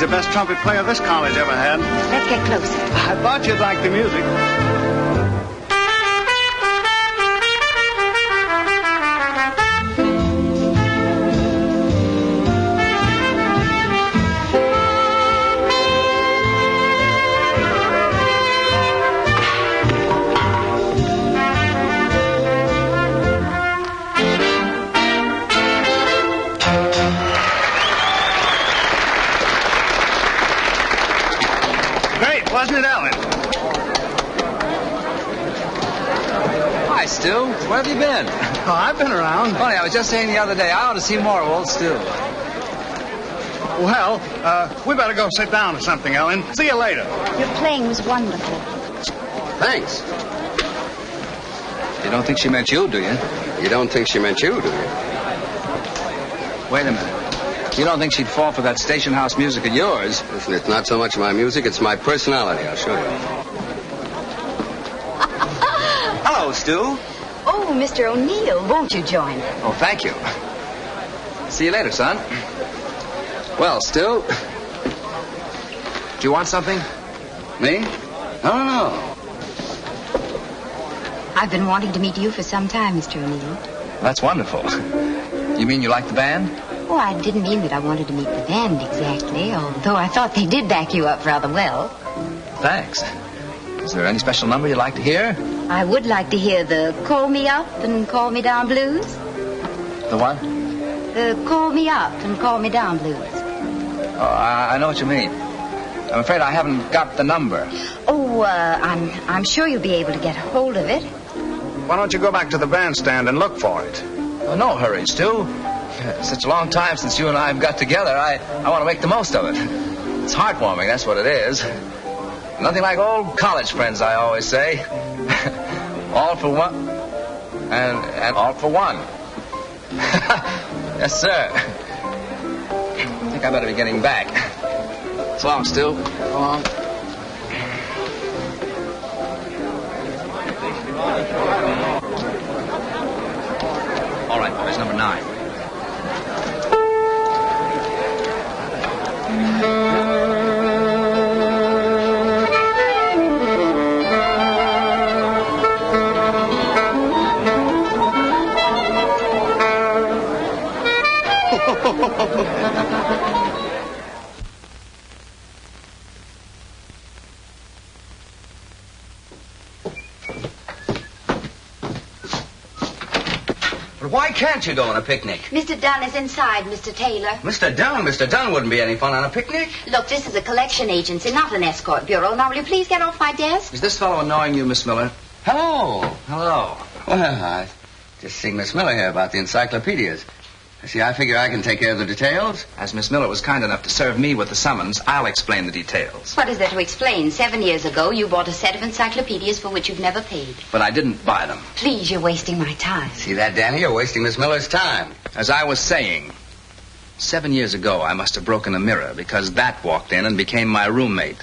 the best trumpet player this college ever had. Let's get closer. I thought you'd like the music. Wasn't it, Alan? Hi, Stu. Where have you been? Oh, I've been around. Funny, I was just saying the other day, I ought to see more of old Stu. Well, we better go sit down or something, Ellen. See you later. Your playing was wonderful. Thanks. You don't think she meant you, do you? You don't think she meant you, do you? Wait a minute. You don't think she'd fall for that station house music of yours? Listen, it's not so much my music, it's my personality. I'll show you. Hello, Stu. Oh, Mr. O'Neill, won't you join? Oh, thank you. See you later, son. Well, Stu, do you want something? Me? No. I've been wanting to meet you for some time, Mr. O'Neill. That's wonderful. You mean you like the band? Oh, I didn't mean that I wanted to meet the band exactly, although I thought they did back you up rather well. Thanks. Is there any special number you'd like to hear? I would like to hear the Call Me Up and Call Me Down blues. The what? The Call Me Up and Call Me Down blues. Oh, I know what you mean. I'm afraid I haven't got the number. Oh, I'm sure you'll be able to get a hold of it. Why don't you go back to the bandstand and look for it? Oh, no hurry, Stu. Such a long time since you and I have got together, I want to make the most of it. It's heartwarming, that's what it is. Nothing like old college friends, I always say. All for one, and all for one. Yes, sir. I think I better be getting back. So long, Stu. So long. All right, boys, number 9. But why can't you go on a picnic? Mr. Dunn is inside, Mr. Taylor. Mr. Dunn wouldn't be any fun on a picnic. Look, this is a collection agency, not an escort bureau. Now, will you please get off my desk? Is this fellow annoying you, Miss Miller? Hello. Hello. Well, I just seeing Miss Miller here about the encyclopedias. See, I figure I can take care of the details. As Miss Miller was kind enough to serve me with the summons, I'll explain the details. What is there to explain? 7 years ago, you bought a set of encyclopedias for which you've never paid. But I didn't buy them. Please, you're wasting my time. See that, Danny? You're wasting Miss Miller's time. As I was saying, 7 years ago, I must have broken a mirror because that walked in and became my roommate.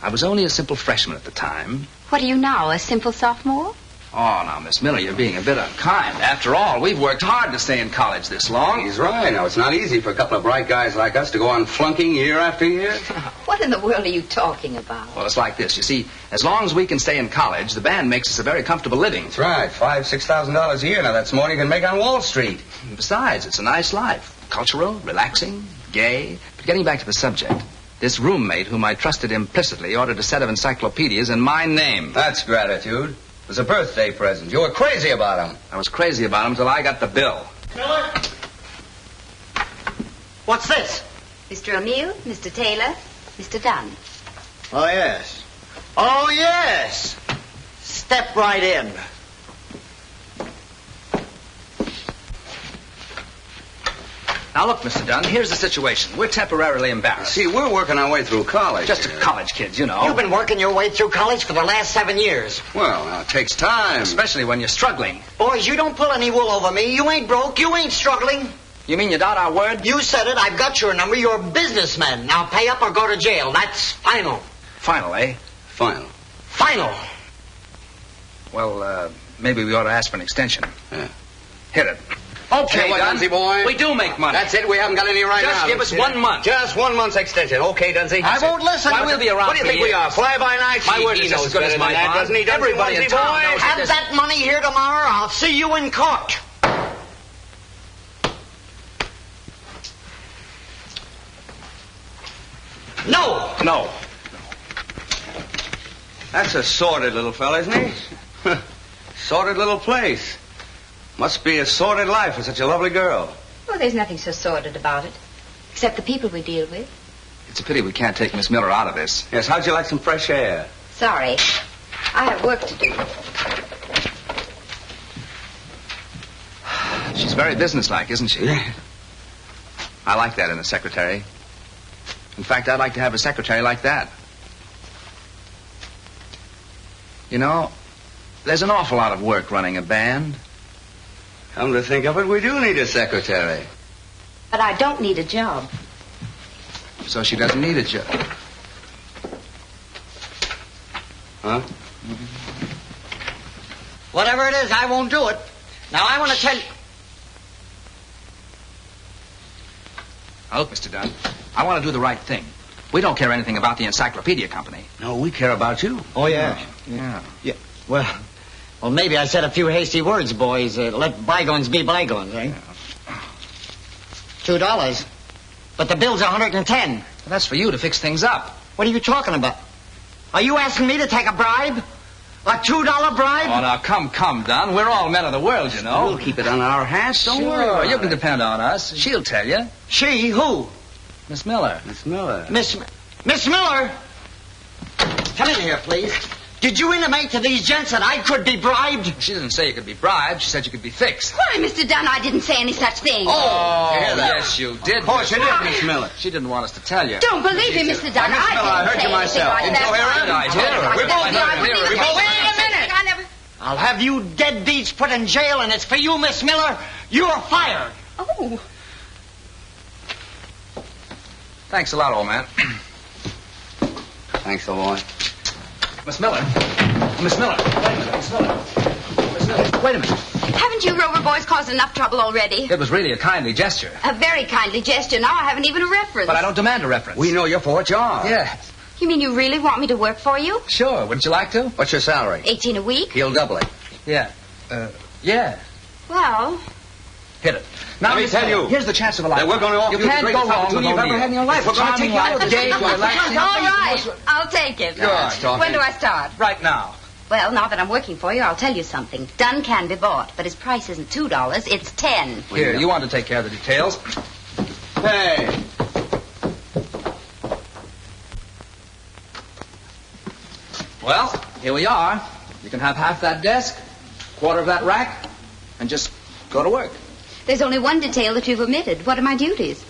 I was only a simple freshman at the time. What are you now, a simple sophomore? Oh, now, Miss Miller, you're being a bit unkind. After all, we've worked hard to stay in college this long. He's right. Now, it's not easy for a couple of bright guys like us to go on flunking year after year. What in the world are you talking about? Well, it's like this. You see, as long as we can stay in college, the band makes us a very comfortable living. That's right. $5,000-6,000 a year. Now, that's more than you can make on Wall Street. Besides, it's a nice life. Cultural, relaxing, gay. But getting back to the subject, this roommate whom I trusted implicitly ordered a set of encyclopedias in my name. That's gratitude. It was a birthday present. You were crazy about him. I was crazy about him until I got the bill. Miller? What's this? Mr. O'Neill, Mr. Taylor, Mr. Dunn. Oh, yes. Oh, yes. Step right in. Now, look, Mr. Dunn, here's the situation. We're temporarily embarrassed. See, we're working our way through college. Just college kids, you know. You've been working your way through college for the last 7 years. Well, now, it takes time. Especially when you're struggling. Boys, you don't pull any wool over me. You ain't broke. You ain't struggling. You mean you doubt our word? You said it. I've got your number. You're a businessman. Now pay up or go to jail. That's final. Final, eh? Final. Final. Well, maybe we ought to ask for an extension. Yeah. Hit it. Okay, what, Dunsey, Dunsey boy? We do make money. That's it. We haven't got any right now. Just give us 1 month. Just 1 month's extension. Okay, Dunsey. I won't listen. Why, we'll be around What do you for think we years. are? Fly-by-night? My word He is as knows good as better my than that, bond. doesn't he? Dunsey, Everybody in Dunsey town boy? knows Have that money here tomorrow. I'll see you in court. No. No. That's a sordid little fella, isn't he? Sordid little place. Must be a sordid life for such a lovely girl. Well, there's nothing so sordid about it, except the people we deal with. It's a pity we can't take Miss Miller out of this. Yes, how'd you like some fresh air? Sorry. I have work to do. She's very businesslike, isn't she? I like that in a secretary. In fact, I'd like to have a secretary like that. You know, there's an awful lot of work running a band. Come to think of it, we do need a secretary. But I don't need a job. So she doesn't need a job. Huh? Whatever it is, I won't do it. Now, I want to tell you... Now, look, Mr. Dunn, I want to do the right thing. We don't care anything about the encyclopedia company. No, we care about you. Oh, yeah. Yeah. Yeah. Well, maybe I said a few hasty words, boys. Let bygones be bygones, eh? $2. But the bill's $110. Well, that's for you to fix things up. What are you talking about? Are you asking me to take a bribe? A $2 bribe? Oh, now, come, Dunn. We're all men of the world, you know. We'll keep it on our hands. Don't Sure, worry about you can it. depend on us. She'll tell you. She? Who? Miss Miller. Miss Miller. Miss Miller? Come in here, please. Did you intimate to these gents that I could be bribed? She didn't say you could be bribed. She said you could be fixed. Why, Mr. Dunn, I didn't say any such thing. Oh, you hear that? yes, you did. Of course you did, Miss Miller. She didn't want us to tell you. Don't believe me, Mr. Dunn. Miss Miller, I heard you myself. Like Didn't you hear her? I heard her. We both heard her. We both Wait a minute! I never... I'll have you deadbeats put in jail, and it's for you, Miss Miller. You're fired. Oh. Thanks a lot, old man. Thanks, old boy. Miss Miller. Miss Miller. Wait a minute, Miss Miller. Miss Miller. Wait a minute. Haven't you Rover boys caused enough trouble already? It was really a kindly gesture. A very kindly gesture. Now I haven't even a reference. But I don't demand a reference. We know you for what you are. Yes. You mean you really want me to work for you? Sure. Wouldn't you like to? What's your salary? 18 a week? He'll double it. Yeah. Yeah. Well, Hit it. Now, Let me Miss tell Miller, you here's the chance of a that lifetime. we're going to offer You you the can't go greatest wrong with opportunity you've ever O'Neill. had in your life. We're going to Charming take you out life, of gay, jail. relaxing. all right. I'll take it. Good talking. When do I start? Right now. Well, now that I'm working for you, I'll tell you something. Dunn can be bought, but his price isn't $2, it's 10. Here, you want to take care of the details. Hey. Well, here we are. You can have half that desk, quarter of that rack, and just go to work. There's only one detail that you've omitted. What are my duties?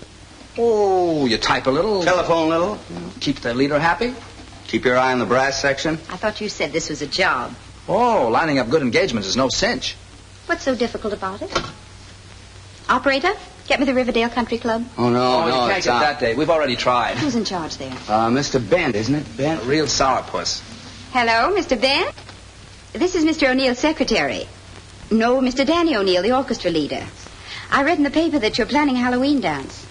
Oh, you type a little. Telephone a little. Keep the leader happy. Keep your eye on the brass section. I thought you said this was a job. Oh, lining up good engagements is no cinch. What's so difficult about it? Operator, get me the Riverdale Country Club. Oh, no, you can't it's get not. that day. We've already tried. Who's in charge there? Mr. Bent, isn't it? A Bent? real sourpuss. Hello, Mr. Bent? This is Mr. O'Neill's secretary. No, Mr. Danny O'Neill, the orchestra leader. I read in the paper that you're planning a Halloween dance.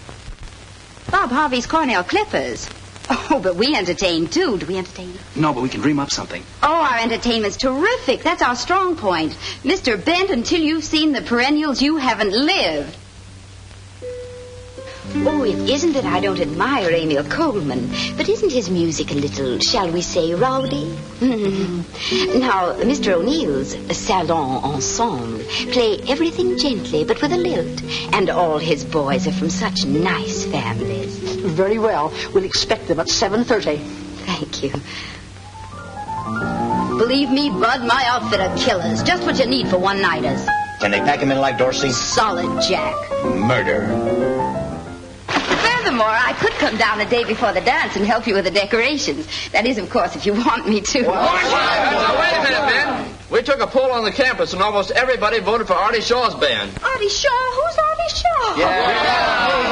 Bob Harvey's Cornell Clippers. Oh, but we entertain, too. Do we entertain? No, but we can dream up something. Oh, our entertainment's terrific. That's our strong point. Mr. Bent, until you've seen the perennials, you haven't lived. Oh, it isn't that I don't admire Emil Coleman, but isn't his music a little, shall we say, rowdy? Now, Mr. O'Neill's Salon Ensemble play everything gently but with a lilt, and all his boys are from such nice families. Very well. We'll expect them at 7:30. Thank you. Believe me, Bud, my outfit are killers. Just what you need for one-nighters. Can they pack him in like Dorsey? Solid Jack. Murder. Furthermore, I could come down the day before the dance and help you with the decorations. That is, of course, if you want me to. Now, wait a minute, Ben. We took a poll on the campus, and almost everybody voted for Artie Shaw's band. Artie Shaw? Who's Artie Shaw?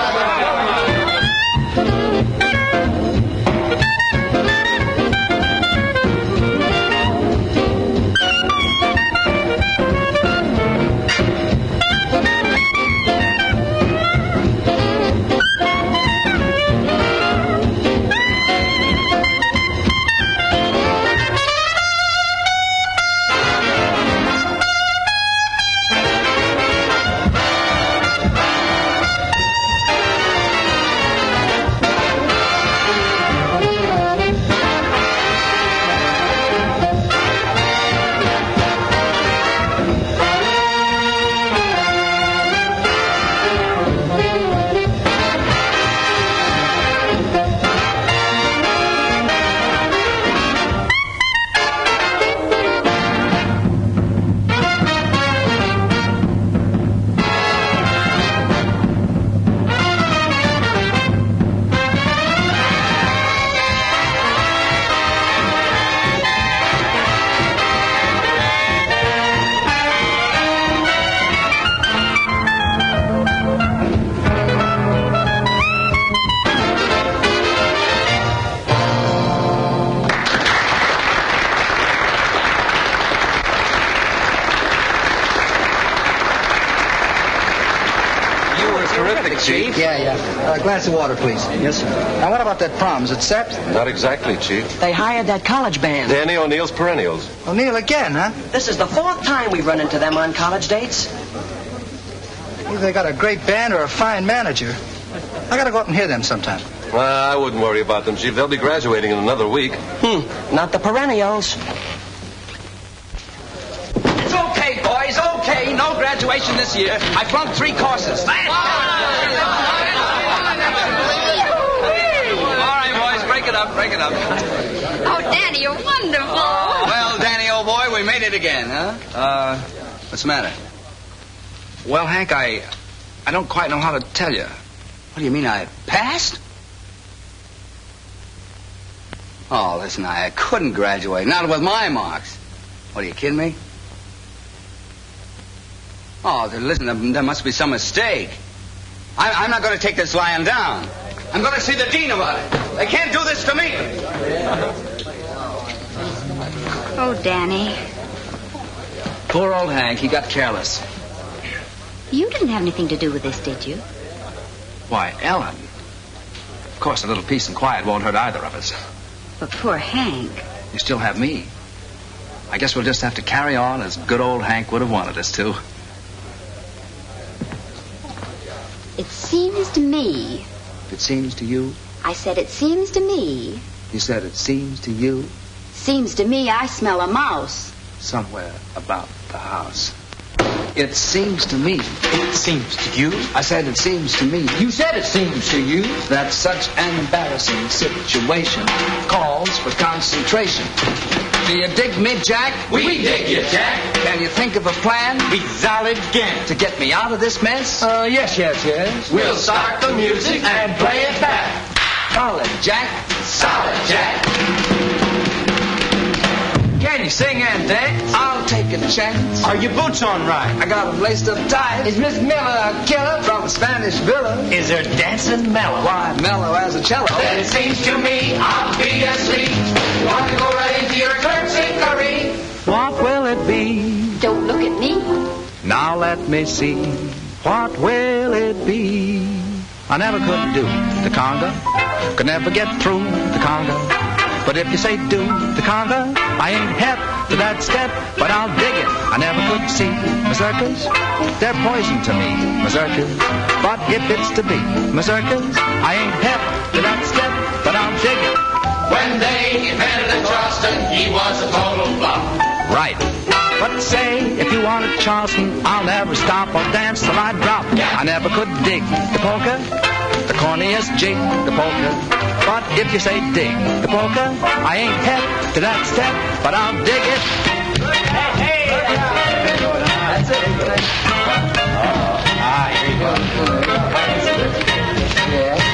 automatic, Chief. Yeah. A glass of water, please. Yes, sir. Now, what about that prom? Is it set? Not exactly, Chief. They hired that college band. Danny O'Neill's Perennials. O'Neill again, huh? This is the 4th time we run into them on college dates. Either they got a great band or a fine manager. I gotta go up and hear them sometime. Well, I wouldn't worry about them, Chief. They'll be graduating in another week. Not the Perennials. It's okay, boys, okay. No graduation this year. I flunked 3 courses. All right, boys, break it up. Oh, Danny, you're wonderful. Well, Danny, old boy, we made it again, huh? What's the matter? Well, Hank, I don't quite know how to tell you. What do you mean, I passed? Oh, listen, I couldn't graduate. Not with my marks. What, are you kidding me? Oh, listen, there must be some mistake. I'm not going to take this lying down. I'm going to see the dean about it. They can't do this to me. Oh, Danny. Poor old Hank, he got careless. You didn't have anything to do with this, did you? Why, Ellen. Of course, a little peace and quiet won't hurt either of us. But poor Hank. You still have me. I guess we'll just have to carry on as good old Hank would have wanted us to. It seems to me. It seems to you? I said it seems to me. You said it seems to you? Seems to me I smell a mouse. Somewhere about the house. It seems to me. It seems to you? I said it seems to me. You said it seems to you. That such an embarrassing situation calls for concentration. Do you dig me, Jack? We dig you, Jack. Can you think of a plan? We solid again. To get me out of this mess? Yes. We'll start the music and play it back. Solid, Jack. Solid, Jack. Can you sing and dance? I'll take a chance. Are your boots on right? I got them laced up tight. Is Miss Miller a killer from the Spanish Villa? Is her dancing mellow? Why, mellow as a cello. Then it seems to me I'll be asleep. You want to go right into your curtsy-curry? What will it be? Don't look at me. Now let me see. What will it be? I never could do the conga. Could never get through the conga. But if you say do the conga, I ain't hep to that step, but I'll dig it. I never could see mazurkas. They're poison to me, mazurkas. But if it's to be mazurkas, I ain't hep to that step, but I'll dig it. When they invented the Charleston, he was a total flop. Right. But say, if you wanted Charleston, I'll never stop or dance till I drop. I never could dig the polka, the corniest jig, the polka. But if you say dig the polka, I ain't hep to that step, but I'll dig it. Hey, that's it. Here you go. Yeah.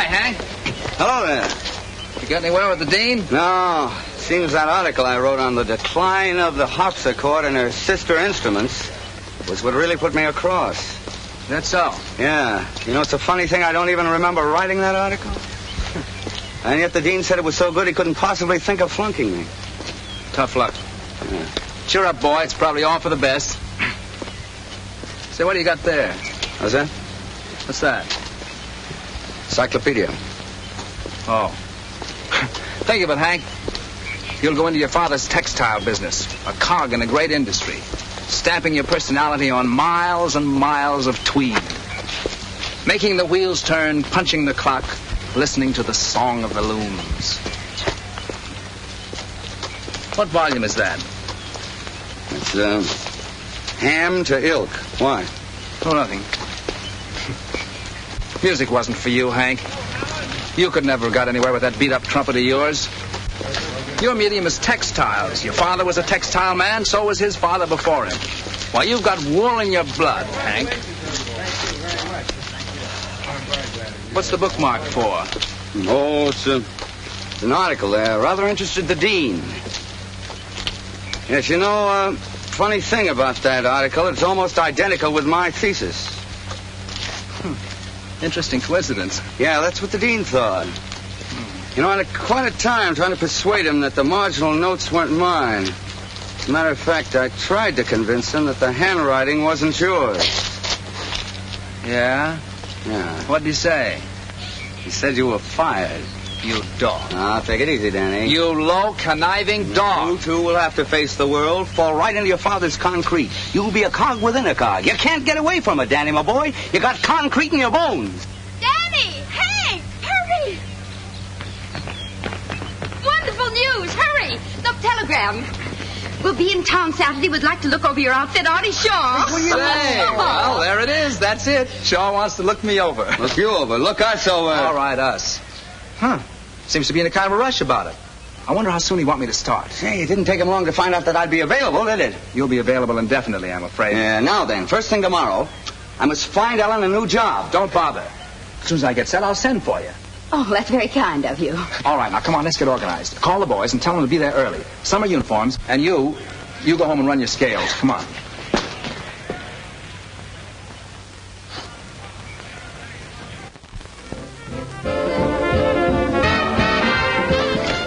Hank. Hello there. You got anywhere with the dean? No. Seems that article I wrote on the decline of the harpsichord and her sister instruments was what really put me across. That's so? Yeah. You know, it's a funny thing. I don't even remember writing that article. And yet the dean said it was so good he couldn't possibly think of flunking me. Tough luck. Yeah. Cheer up, boy. It's probably all for the best. Say, what do you got there? What's that? What's that? Encyclopedia. Oh. Think of it, Hank. You'll go into your father's textile business, a cog in a great industry, stamping your personality on miles and miles of tweed, making the wheels turn, punching the clock, listening to the song of the looms. What volume is that? It's, Ham to Ilk. Why? Oh, nothing. Music wasn't for you, Hank. You could never have got anywhere with that beat-up trumpet of yours. Your medium is textiles. Your father was a textile man, so was his father before him. Why, you've got wool in your blood, Hank. What's the bookmark for? Oh, it's an article there. Rather interested the dean. Yes, you know, funny thing about that article, it's almost identical with my thesis. Interesting coincidence. Yeah, that's what the dean thought. You know, I had quite a time trying to persuade him that the marginal notes weren't mine. As a matter of fact, I tried to convince him that the handwriting wasn't yours. Yeah? Yeah. What'd he say? He said you were fired. You dog. Ah, take it easy, Danny. You low, conniving dog. You, too, will have to face the world, fall right into your father's concrete. You'll be a cog within a cog. You can't get away from it, Danny, my boy. You got concrete in your bones. Danny! Hank! Hurry! Wonderful news! Hurry! Look, telegram. We'll be in town Saturday. We'd like to look over your outfit, Artie Shaw. Say, well, there it is. That's it. Shaw wants to look me over. Look you over. Look us over. All right, us. Huh. Seems to be in a kind of a rush about it. I wonder how soon he want me to start. Hey, it didn't take him long to find out that I'd be available, did it? You'll be available indefinitely, I'm afraid. Yeah, now then, first thing tomorrow, I must find Ellen a new job. Don't bother. As soon as I get set, I'll send for you. Oh, that's very kind of you. All right, now, come on, let's get organized. Call the boys and tell them to be there early. Summer uniforms, and you go home and run your scales. Come on.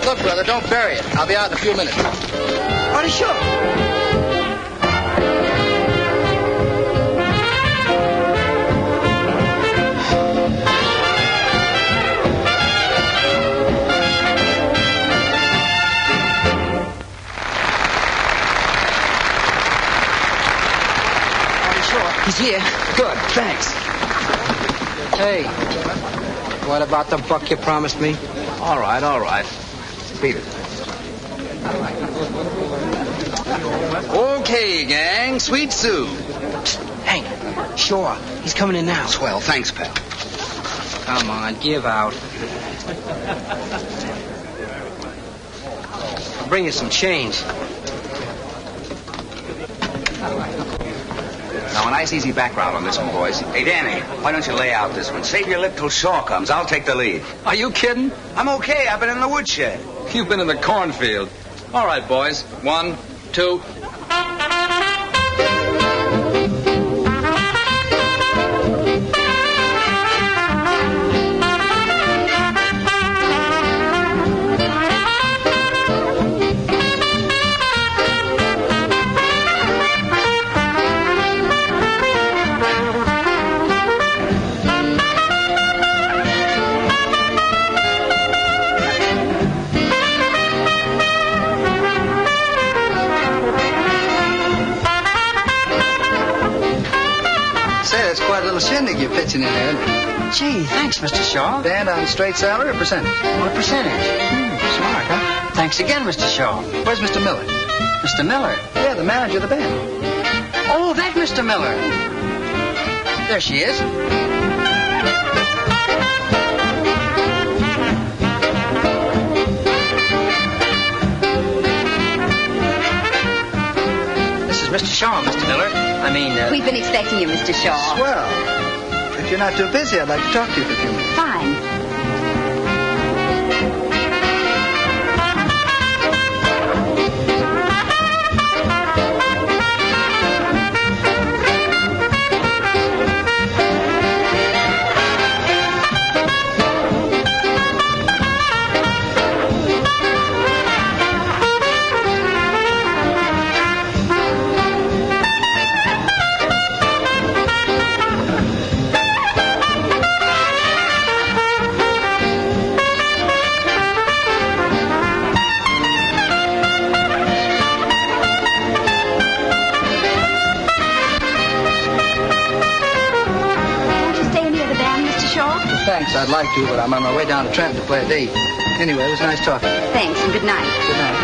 Look, brother, don't bury it. I'll be out in a few minutes. Artie Shaw. He's here. Good, thanks. Hey, what about the buck you promised me? All right. Beat it. Okay, gang. Sweet Sue. Hank, Shaw, he's coming in now. Swell, thanks, pal. Come on, give out. I'll bring you some change. Now, a nice, easy background on this one, boys. Hey, Danny, why don't you lay out this one? Save your lip till Shaw comes. I'll take the lead. Are you kidding? I'm okay. I've been in the woodshed. You've been in the cornfield. All right, boys. 1, 2. Shindig you're pitching in there. Gee, thanks, Mr. Shaw. Band on straight salary or percentage? What percentage? Smart, huh? Thanks again, Mr. Shaw. Where's Mr. Miller? Mr. Miller? Yeah, the manager of the band. Oh, that Mr. Miller. There she is. This is Mr. Shaw, Mr. Miller. We've been expecting you, Mr. Shaw. Swell. If you're not too busy, I'd like to talk to you for a few minutes. Fine. I'd like to, but I'm on my way down to Trenton to play a date. Anyway, it was nice talking. Thanks, and good night. Good night.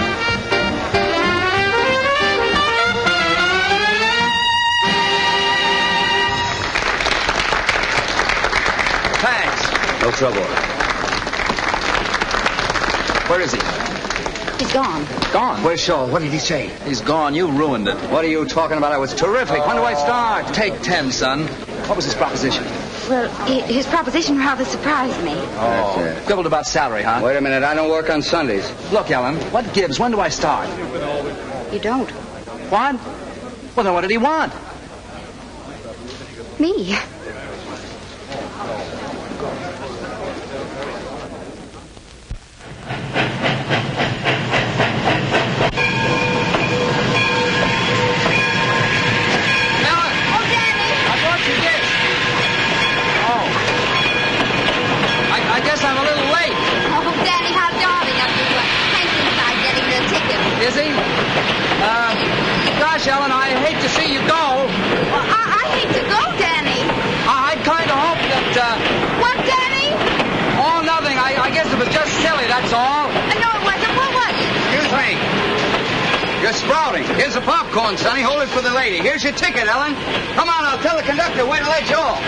Thanks. No trouble. Where is he? He's gone. Gone? Where's Shaw? What did he say? He's gone. You ruined it. What are you talking about? It was terrific. When do I start? Take 10, son. What was his proposition? Well, his proposition rather surprised me. Oh, quibbled about salary, huh? Wait a minute. I don't work on Sundays. Look, Ellen, what gives? When do I start? You don't. What? Well, then what did he want? Me. I'm a little late. Oh, Danny, how darling of you. Hank's inside getting the ticket. Is he? Gosh, Ellen, I hate to see you go. Well, I hate to go, Danny. I kind of hope that, What, Danny? Oh, nothing. I guess it was just silly, that's all. No, it wasn't. What was it? Excuse me. You're sprouting. Here's the popcorn, Sonny. Hold it for the lady. Here's your ticket, Ellen. Come on, I'll tell the conductor when to let you off.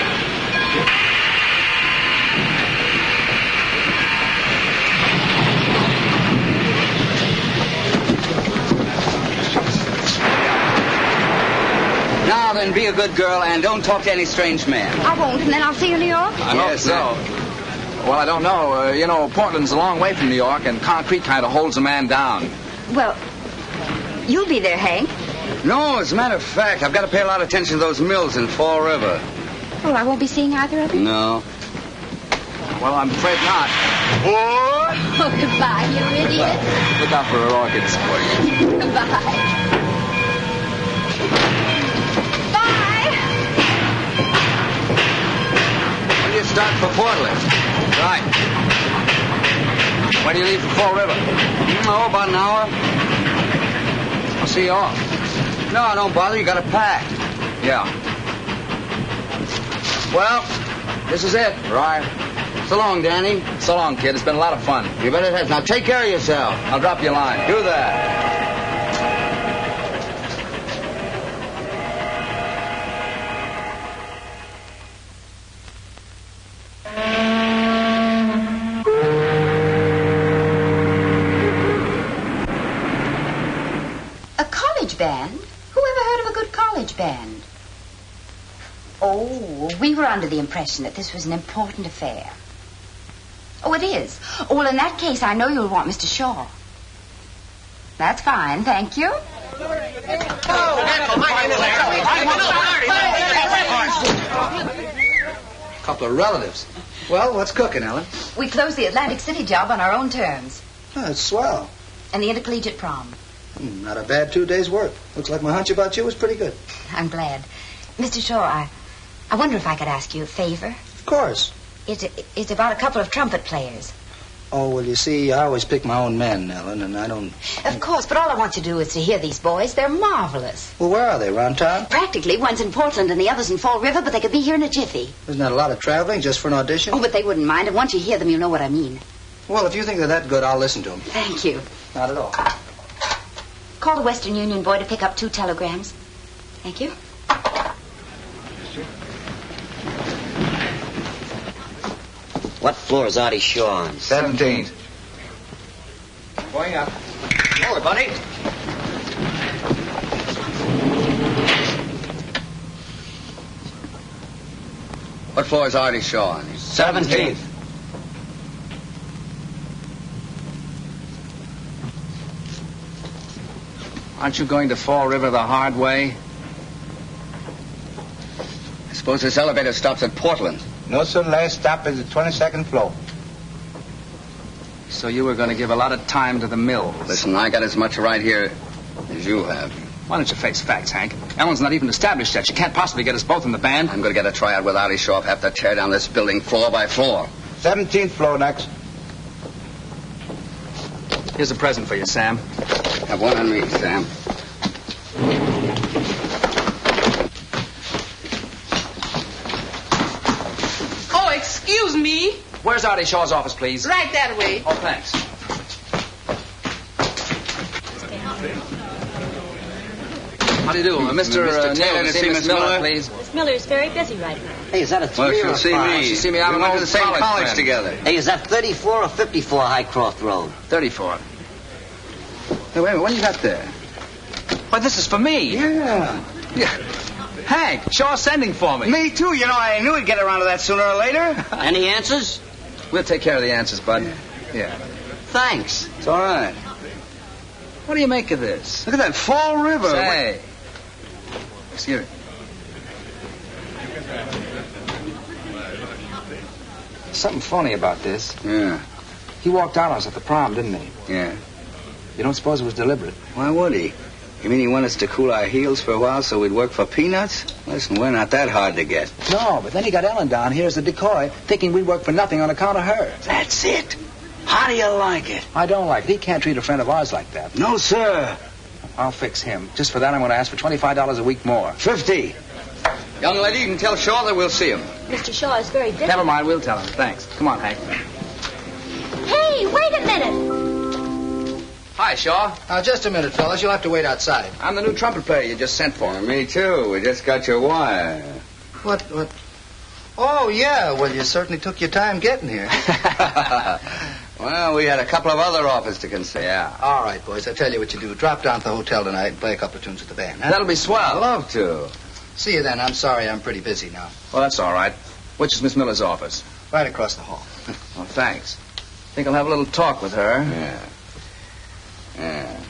Now then, be a good girl and don't talk to any strange man. I won't, and then I'll see you in New York. I hope so. Well, I don't know. You know, Portland's a long way from New York, and concrete kind of holds a man down. Well, you'll be there, Hank. No, as a matter of fact, I've got to pay a lot of attention to those mills in Fall River. Well, I won't be seeing either of you. No. Well, I'm afraid not. What? Oh, goodbye, you idiot. Look out for her orchids. Goodbye. When do you start for Portland? Right. When do you leave for Fall River? Oh, about an hour. I'll see you off. No, don't bother. You got to pack. Yeah. Well, this is it. Right. So long, Danny. So long, kid. It's been a lot of fun. You bet it has. Now take care of yourself. I'll drop you a line. Do that. A college band? Who ever heard of a good college band? Oh, we were under the impression that this was an important affair. Oh, it is. Oh, well, in that case, I know you'll want Mr. Shaw. That's fine, thank you. A couple of relatives. Well, what's cooking, Ellen? We closed the Atlantic City job on our own terms. Oh, that's swell. And the intercollegiate prom. Not a bad 2 days' work. Looks like my hunch about you was pretty good. I'm glad. Mr. Shaw, I wonder if I could ask you a favor. Of course. It's about a couple of trumpet players. Oh, well, you see, I always pick my own men, Ellen, and I don't... Of course, but all I want to do is to hear these boys. They're marvelous. Well, where are they? Around town? Practically. One's in Portland and the other's in Fall River, but they could be here in a jiffy. Isn't that a lot of traveling just for an audition? Oh, but they wouldn't mind, and once you hear them, you'll know what I mean. Well, if you think they're that good, I'll listen to them. Thank you. Not at all. Call the Western Union boy to pick up 2 telegrams. Thank you. What floor is Artie Shaw on? 17th. Going up. Hold it, buddy. What floor is Artie Shaw on? 17th. Aren't you going to Fall River the hard way? I suppose this elevator stops at Portland. No, sir. Last stop is the 22nd floor. So you were going to give a lot of time to the mill. Listen, I got as much right here as you have. Why don't you face facts, Hank? Ellen's not even established yet. She can't possibly get us both in the band. I'm going to get a tryout with Artie Shaw. Have to tear down this building floor by floor. 17th floor next. Here's a present for you, Sam. Have one on me, Sam. Oh, excuse me. Where's Artie Shaw's office, please? Right that way. Oh, thanks. How do you do? Mr. Taylor to see Miss Miller, please. Miss Miller is very busy right now. Hey, is that a 3 Well, or she'll a see 5? me. She'll see me out. We went to the same college together. Hey, is that 34 or 54 Highcroft Road? 34. Hey, wait a minute. What do you got there? Why, this is for me. Yeah. Hank, Shaw's sending for me. Me too. You know, I knew he'd get around to that sooner or later. Any answers? We'll take care of the answers, bud. Yeah. Thanks. It's all right. What do you make of this? Look at that Fall River. Say. Excuse me. Something funny about this. Yeah. He walked out on us at the prom, didn't he? Yeah. You don't suppose it was deliberate? Why would he? You mean he wanted us to cool our heels for a while so we'd work for peanuts? Listen, we're not that hard to get. No, but then he got Ellen down here as a decoy, thinking we'd work for nothing on account of her. That's it. How do you like it? I don't like it. He can't treat a friend of ours like that. No, sir. I'll fix him. Just for that, I'm going to ask for $25 a week more. 50. Young lady, you can tell Shaw that we'll see him. Mr. Shaw is very different. Never mind, we'll tell him. Thanks. Come on, Hank. Hey, wait a minute. Hi, Shaw. Just a minute, fellas. You'll have to wait outside. I'm the new trumpet player you just sent for. Me too. We just got your wire. What? Oh, yeah. Well, you certainly took your time getting here. Well, we had a couple of other offers to consider. Yeah. All right, boys. I'll tell you what you do. Drop down to the hotel tonight and play a couple of tunes with the band. Huh? That'll be swell. I'd love to. See you then. I'm sorry. I'm pretty busy now. Well, that's all right. Which is Miss Miller's office? Right across the hall. Well, thanks. Think I'll have a little talk with her. Yeah. Yeah.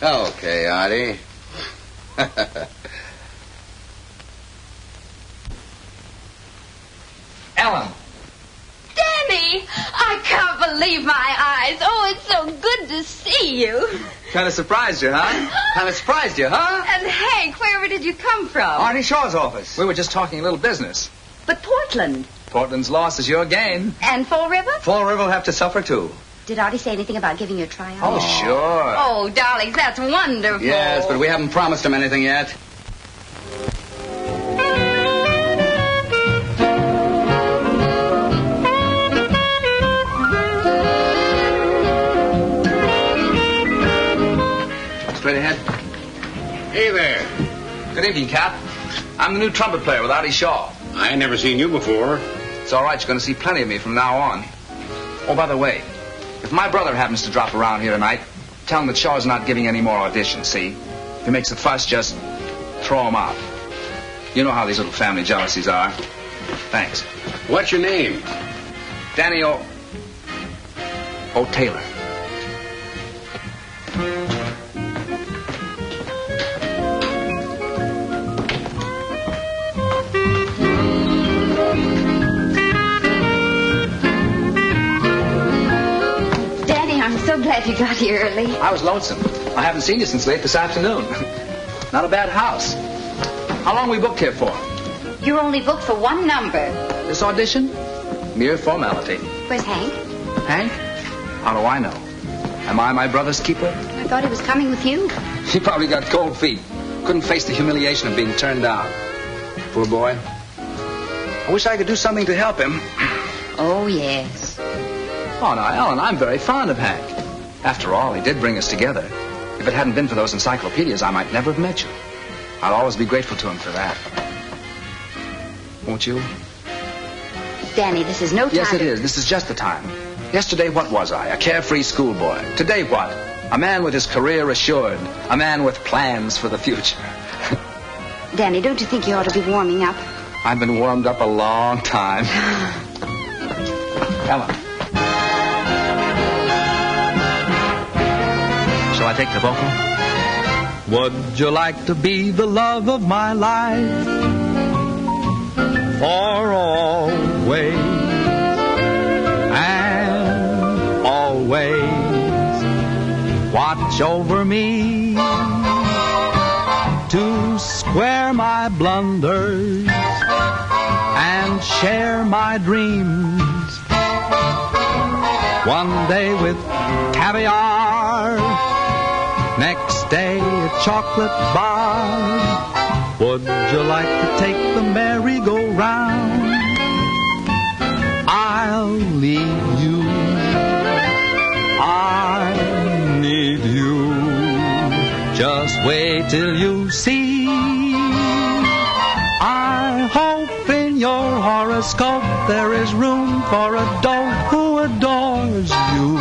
Okay, Artie. Ellen. Danny! I can't believe my eyes. Oh, it's so good to see you. Kind of surprised you, huh? And Hank, wherever did you come from? Artie Shaw's office. We were just talking a little business. But Portland. Portland's loss is your gain. And Fall River? Fall River will have to suffer, too. Did Artie say anything about giving you a tryout? Oh, sure. Oh, darlings, that's wonderful. Yes, but we haven't promised him anything yet. Straight ahead. Hey there. Good evening, Cap. I'm the new trumpet player with Artie Shaw. I ain't never seen you before. It's all right. You're going to see plenty of me from now on. Oh, by the way, if my brother happens to drop around here tonight, tell him that Shaw's not giving any more auditions, see? If he makes a fuss, just throw him out. You know how these little family jealousies are. Thanks. What's your name? Danny Taylor. I'm so glad you got here early. I was lonesome. I haven't seen you since late this afternoon. Not a bad house. How long we booked here for? You're only booked for one number. This audition? Mere formality. Where's Hank? Hank? How do I know? Am I my brother's keeper? I thought he was coming with you. He probably got cold feet. Couldn't face the humiliation of being turned down. Poor boy. I wish I could do something to help him. Oh, yes. Oh, now, Ellen, I'm very fond of Hank. After all, he did bring us together. If it hadn't been for those encyclopedias, I might never have met you. I'll always be grateful to him for that. Won't you? Danny, this is no time. Yes, it is. This is just the time. Yesterday, what was I? A carefree schoolboy. Today, what? A man with his career assured. A man with plans for the future. Danny, don't you think you ought to be warming up? I've been warmed up a long time. Ellen. Shall I take the vocal? Would you like to be the love of my life for always and always? Watch over me to square my blunders and share my dreams. One day with caviar, next day a chocolate bar. Would you like to take the merry-go-round? I I'll leave you. I need you. Just wait till you see. I hope in your horoscope there is room for a doe who adores you.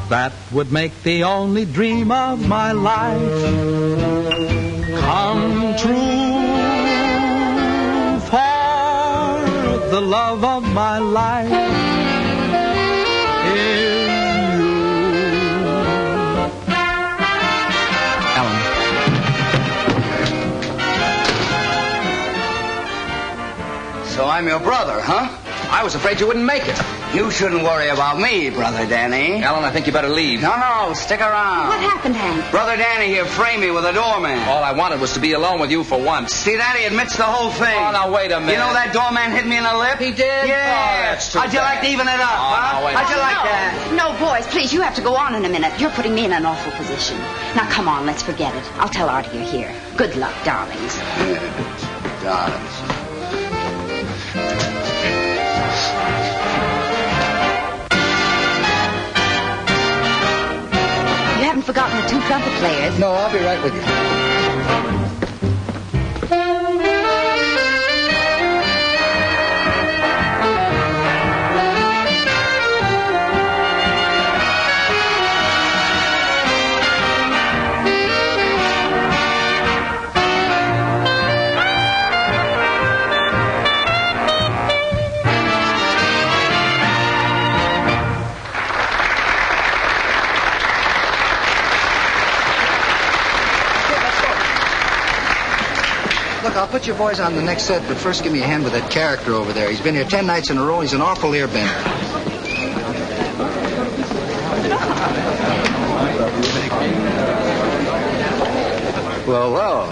That would make the only dream of my life come true. For the love of my life is So I'm your brother, huh? I was afraid you wouldn't make it. You shouldn't worry about me, Brother Danny. Ellen, I think you better leave. No, stick around. What happened, Hank? Brother Danny here framed me with a doorman. All I wanted was to be alone with you for once. See that? He admits the whole thing. Oh, now, wait a minute. You know that doorman hit me in the lip? He did? Yeah. Oh, that's too How'd you bad. like to even it up, huh? No, wait. How'd you like that? No, boys, please, you have to go on in a minute. You're putting me in an awful position. Now, come on, let's forget it. I'll tell Artie you're here. Good luck, darlings. Darlings. You haven't forgotten the 2 trumpet players. No, I'll be right with you. Look, I'll put your boys on the next set, but first give me a hand with that character over there. He's been here 10 nights in a row. He's an awful earbender. Well.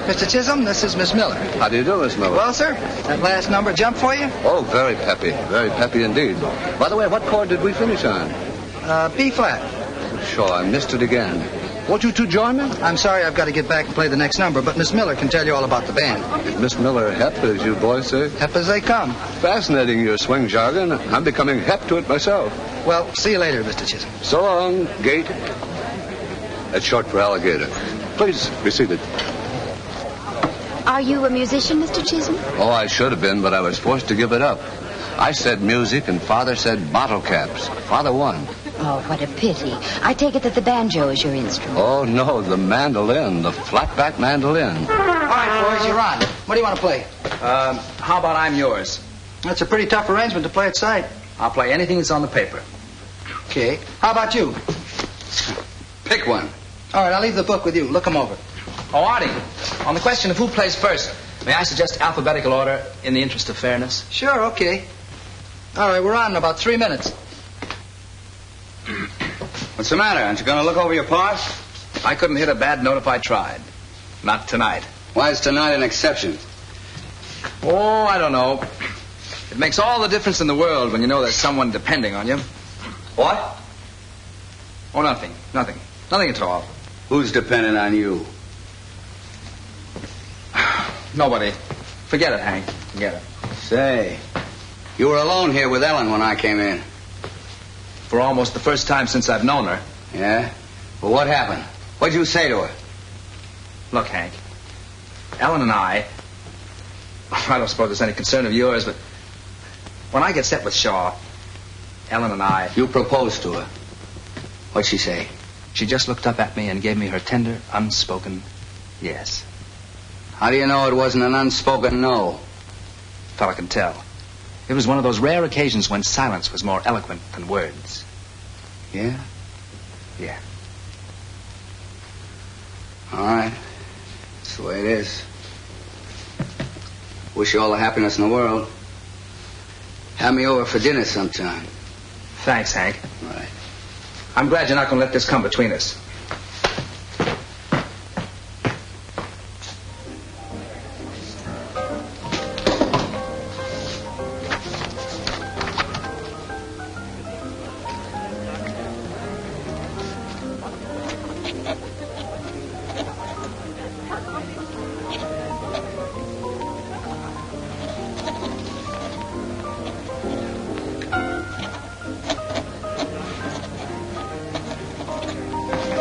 Mr. Chisholm, this is Miss Miller. How do you do, Miss Miller? Well, sir, that last number jump for you? Oh, very peppy indeed. By the way, what chord did we finish on? B flat. Sure, I missed it again. Won't you two join me? I'm sorry I've got to get back and play the next number, but Miss Miller can tell you all about the band. Is Miss Miller hep, as you boys say? Hep as they come. Fascinating, your swing jargon. I'm becoming hep to it myself. Well, see you later, Mr. Chisholm. So long, Gate. That's short for alligator. Please be seated. Are you a musician, Mr. Chisholm? Oh, I should have been, but I was forced to give it up. I said music, and Father said bottle caps. Father won. Oh, what a pity. I take it that the banjo is your instrument. Oh, no, the mandolin, the flat-back mandolin. All right, boys, you're on. What do you want to play? How about I'm yours? That's a pretty tough arrangement to play at sight. I'll play anything that's on the paper. Okay. How about you? Pick one. All right, I'll leave the book with you. Look them over. Oh, Artie, on the question of who plays first, may I suggest alphabetical order in the interest of fairness? Sure, okay. All right, we're on in about 3 minutes. What's the matter? Aren't you going to look over your parts? I couldn't hit a bad note if I tried. Not tonight. Why is tonight an exception? Oh, I don't know. It makes all the difference in the world when you know there's someone depending on you. What? Oh, nothing. Nothing at all. Who's dependent on you? Nobody. Forget it, Hank. Forget it. Say, you were alone here with Ellen when I came in. For almost the first time since I've known her. Yeah? Well, what happened? What'd you say to her? Look, Hank. Ellen and I don't suppose it's any concern of yours, but when I get set with Shaw, Ellen and I... You proposed to her. What'd she say? She just looked up at me and gave me her tender, unspoken yes. How do you know it wasn't an unspoken no? Fella can tell. It was one of those rare occasions when silence was more eloquent than words. Yeah? Yeah. All right. That's the way it is. Wish you all the happiness in the world. Have me over for dinner sometime. Thanks, Hank. All right. I'm glad you're not going to let this come between us.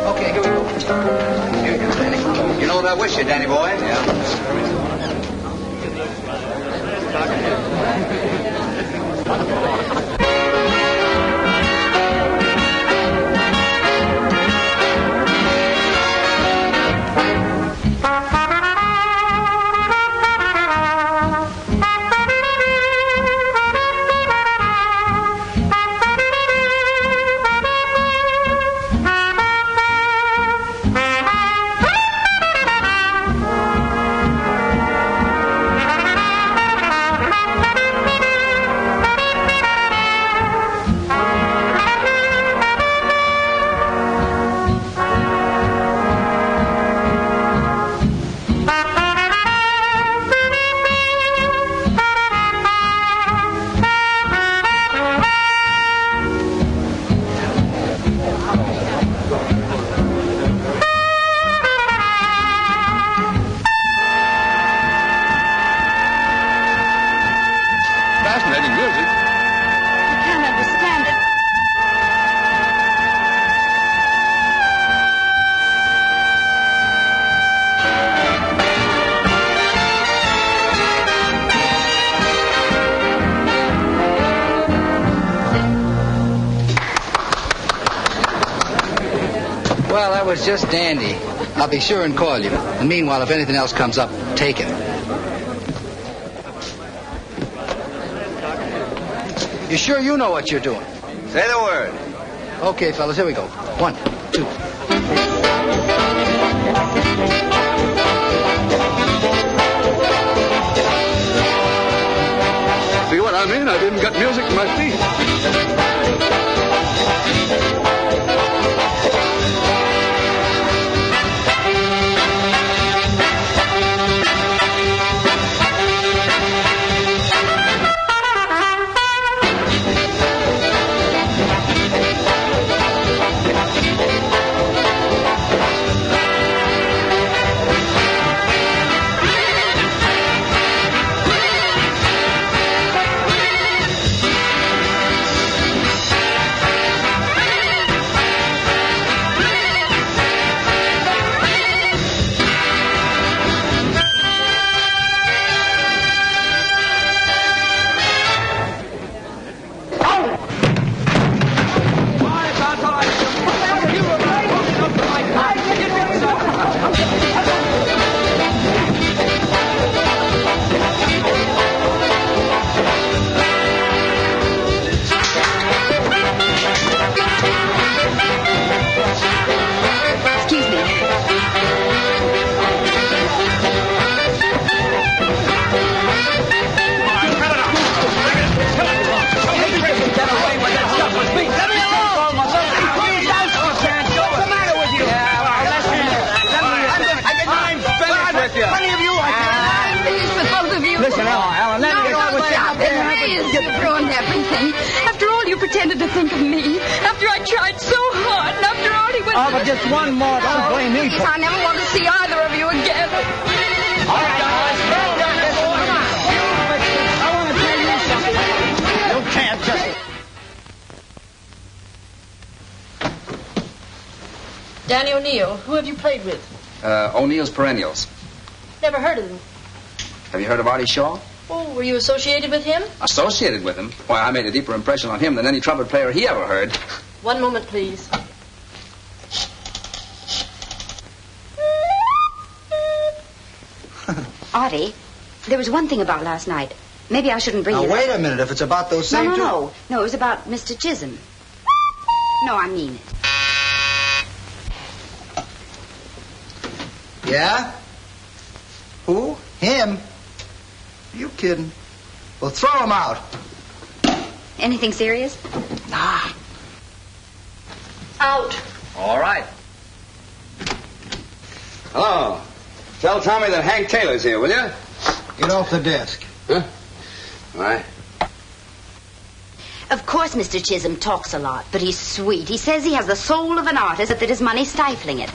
Okay, here we go. Here you go, Danny. You know what I wish you, Danny boy? Fascinating music. I can't understand it. Well, that was just dandy. I'll be sure and call you. And meanwhile, if anything else comes up, take it. You sure you know what you're doing? Say the word. Okay, fellas, here we go. 1, 2. See what I mean? I didn't get music in my feet. Listen, Ellen, let me stop. You've ruined everything. After all you pretended to think of me. After I tried so hard. And after all he went... Oh, but just one more. Don't blame me. I never want to see either of you again. All right, guys. I want to tell you something. You can't just... Danny O'Neill, who have you played with? O'Neill's Perennials. Never heard of them. Have you heard of Artie Shaw? Oh, were you associated with him? Associated with him? Why, I made a deeper impression on him than any trumpet player he ever heard. One moment, please. Artie, there was one thing about last night. Maybe I shouldn't bring Now, it wait up. a minute. If it's about those same two... No, it was about Mr. Chisholm. No, I mean it. Yeah? Who? Him? Are you kidding? Well, throw him out. Anything serious? Nah. Out. All right. Hello. Tell Tommy that Hank Taylor's here, will you? Get off the desk. Huh? All right. Of course, Mr. Chisholm talks a lot, but he's sweet. He says he has the soul of an artist, but that his money's stifling it.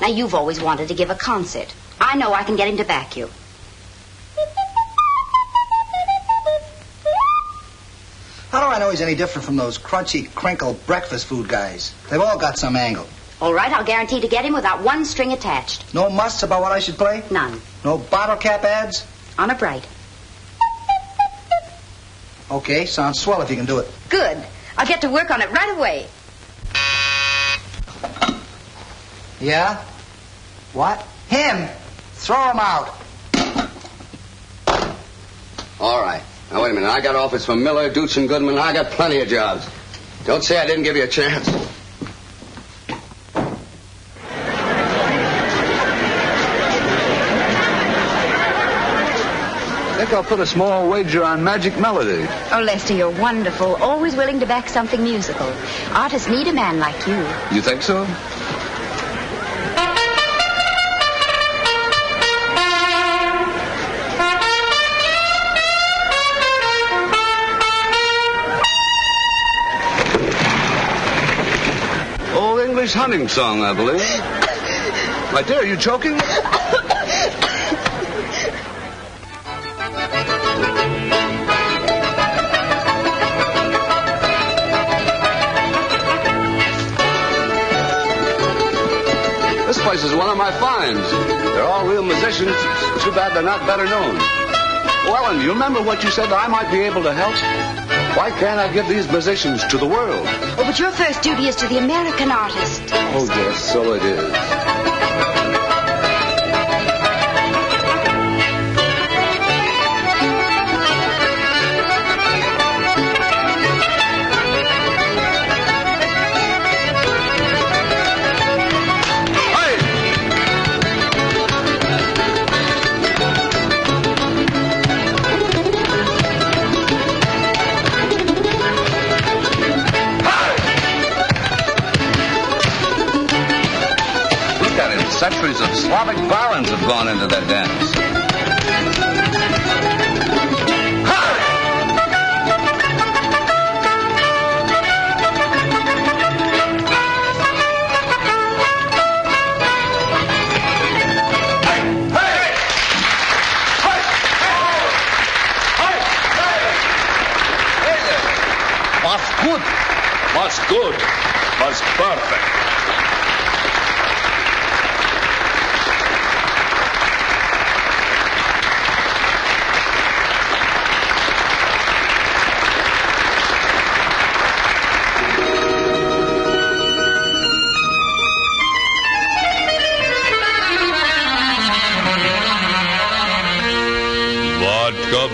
Now, you've always wanted to give a concert. I know I can get him to back you. How do I know he's any different from those crunchy, crinkle breakfast food guys? They've all got some angle. All right, I'll guarantee to get him without one string attached. No musts about what I should play? None. No bottle cap ads? Honor bright. Okay, sounds swell if you can do it. Good. I'll get to work on it right away. Yeah? What? Him! Throw him out. All right. Now, wait a minute. I got offers from Miller, Dutch, and Goodman. I got plenty of jobs. Don't say I didn't give you a chance. I think I'll put a small wager on Magic Melody. Oh, Lester, you're wonderful. Always willing to back something musical. Artists need a man like you. You think so? Old English hunting song, I believe. My dear, are you choking? This place is one of my finds. They're all real musicians. Too bad they're not better known. Well, Ellen, you remember what you said I might be able to help? Why can't I give these musicians to the world? Oh, but your first duty is to the American artist. Oh, yes, so it is. Centuries of Slavic barons have gone into that dance. Was good. Was perfect.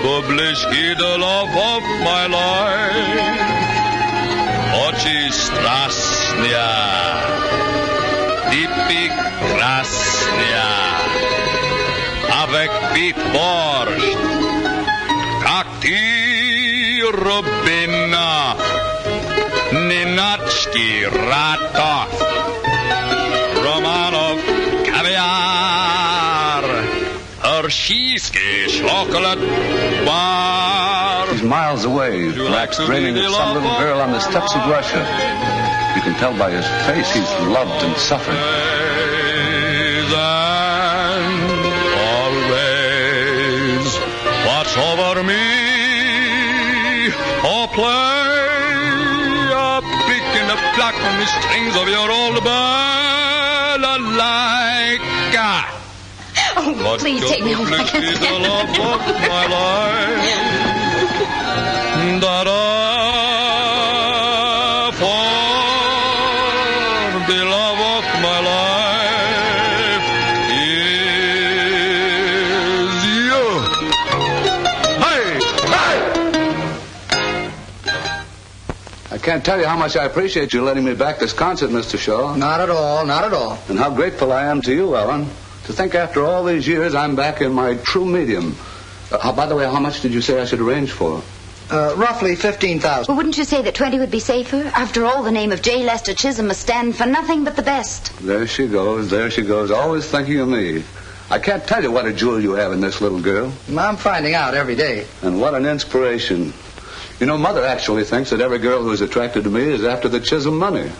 Bublishki, the love of my life. Oči strasnija, typik krasnija, avec bit borscht, kak ti rubina, ninački ratov, Romanov caviar, Hershey's chocolate bar. He's miles away, perhaps dreaming of some little girl on the steppes of Russia. You can tell by his face he's loved and suffered. And always watch over me. Oh, play a pick and a pluck on the strings of your old balalaika. Oh, please take me home. I can't stand the love of my life. Da-da, for the love of my life is you. Hey! Hey! I can't tell you how much I appreciate you letting me back this concert, Mr. Shaw. Not at all, not at all. And how grateful I am to you, Ellen. To think after all these years I'm back in my true medium. By the way, how much did you say I should arrange for? Roughly 15,000. Well, wouldn't you say that 20 would be safer? After all, the name of J. Lester Chisholm must stand for nothing but the best. There she goes, always thinking of me. I can't tell you what a jewel you have in this little girl. I'm finding out every day. And what an inspiration. You know, Mother actually thinks that every girl who is attracted to me is after the Chisholm money.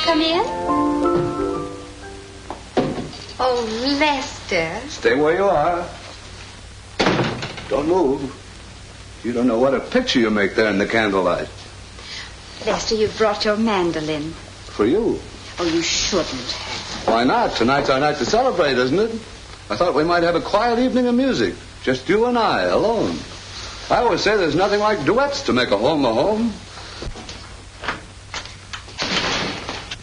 Come in. Oh, Lester. Stay where you are. Don't move. You don't know what a picture you make there in the candlelight. Lester, you've brought your mandolin. For you. Oh, you shouldn't. Why not? Tonight's our night to celebrate, isn't it? I thought we might have a quiet evening of music. Just you and I, alone. I always say there's nothing like duets to make a home a home.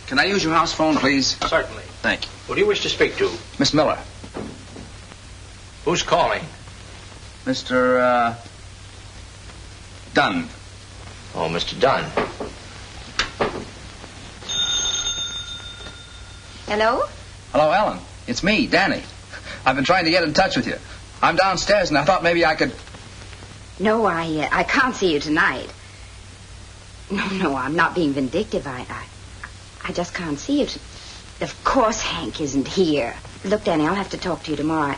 Can I use your house phone, please? Certainly. Thank you. Who do you wish to speak to? Miss Miller. Who's calling? Mr. Dunn. Oh, Mr. Dunn. Hello? Hello, Ellen. It's me, Danny. I've been trying to get in touch with you. I'm downstairs, and I thought maybe I could... No, I can't see you tonight. No, I'm not being vindictive. I just can't see you. Of course Hank isn't here. Look, Danny, I'll have to talk to you tomorrow.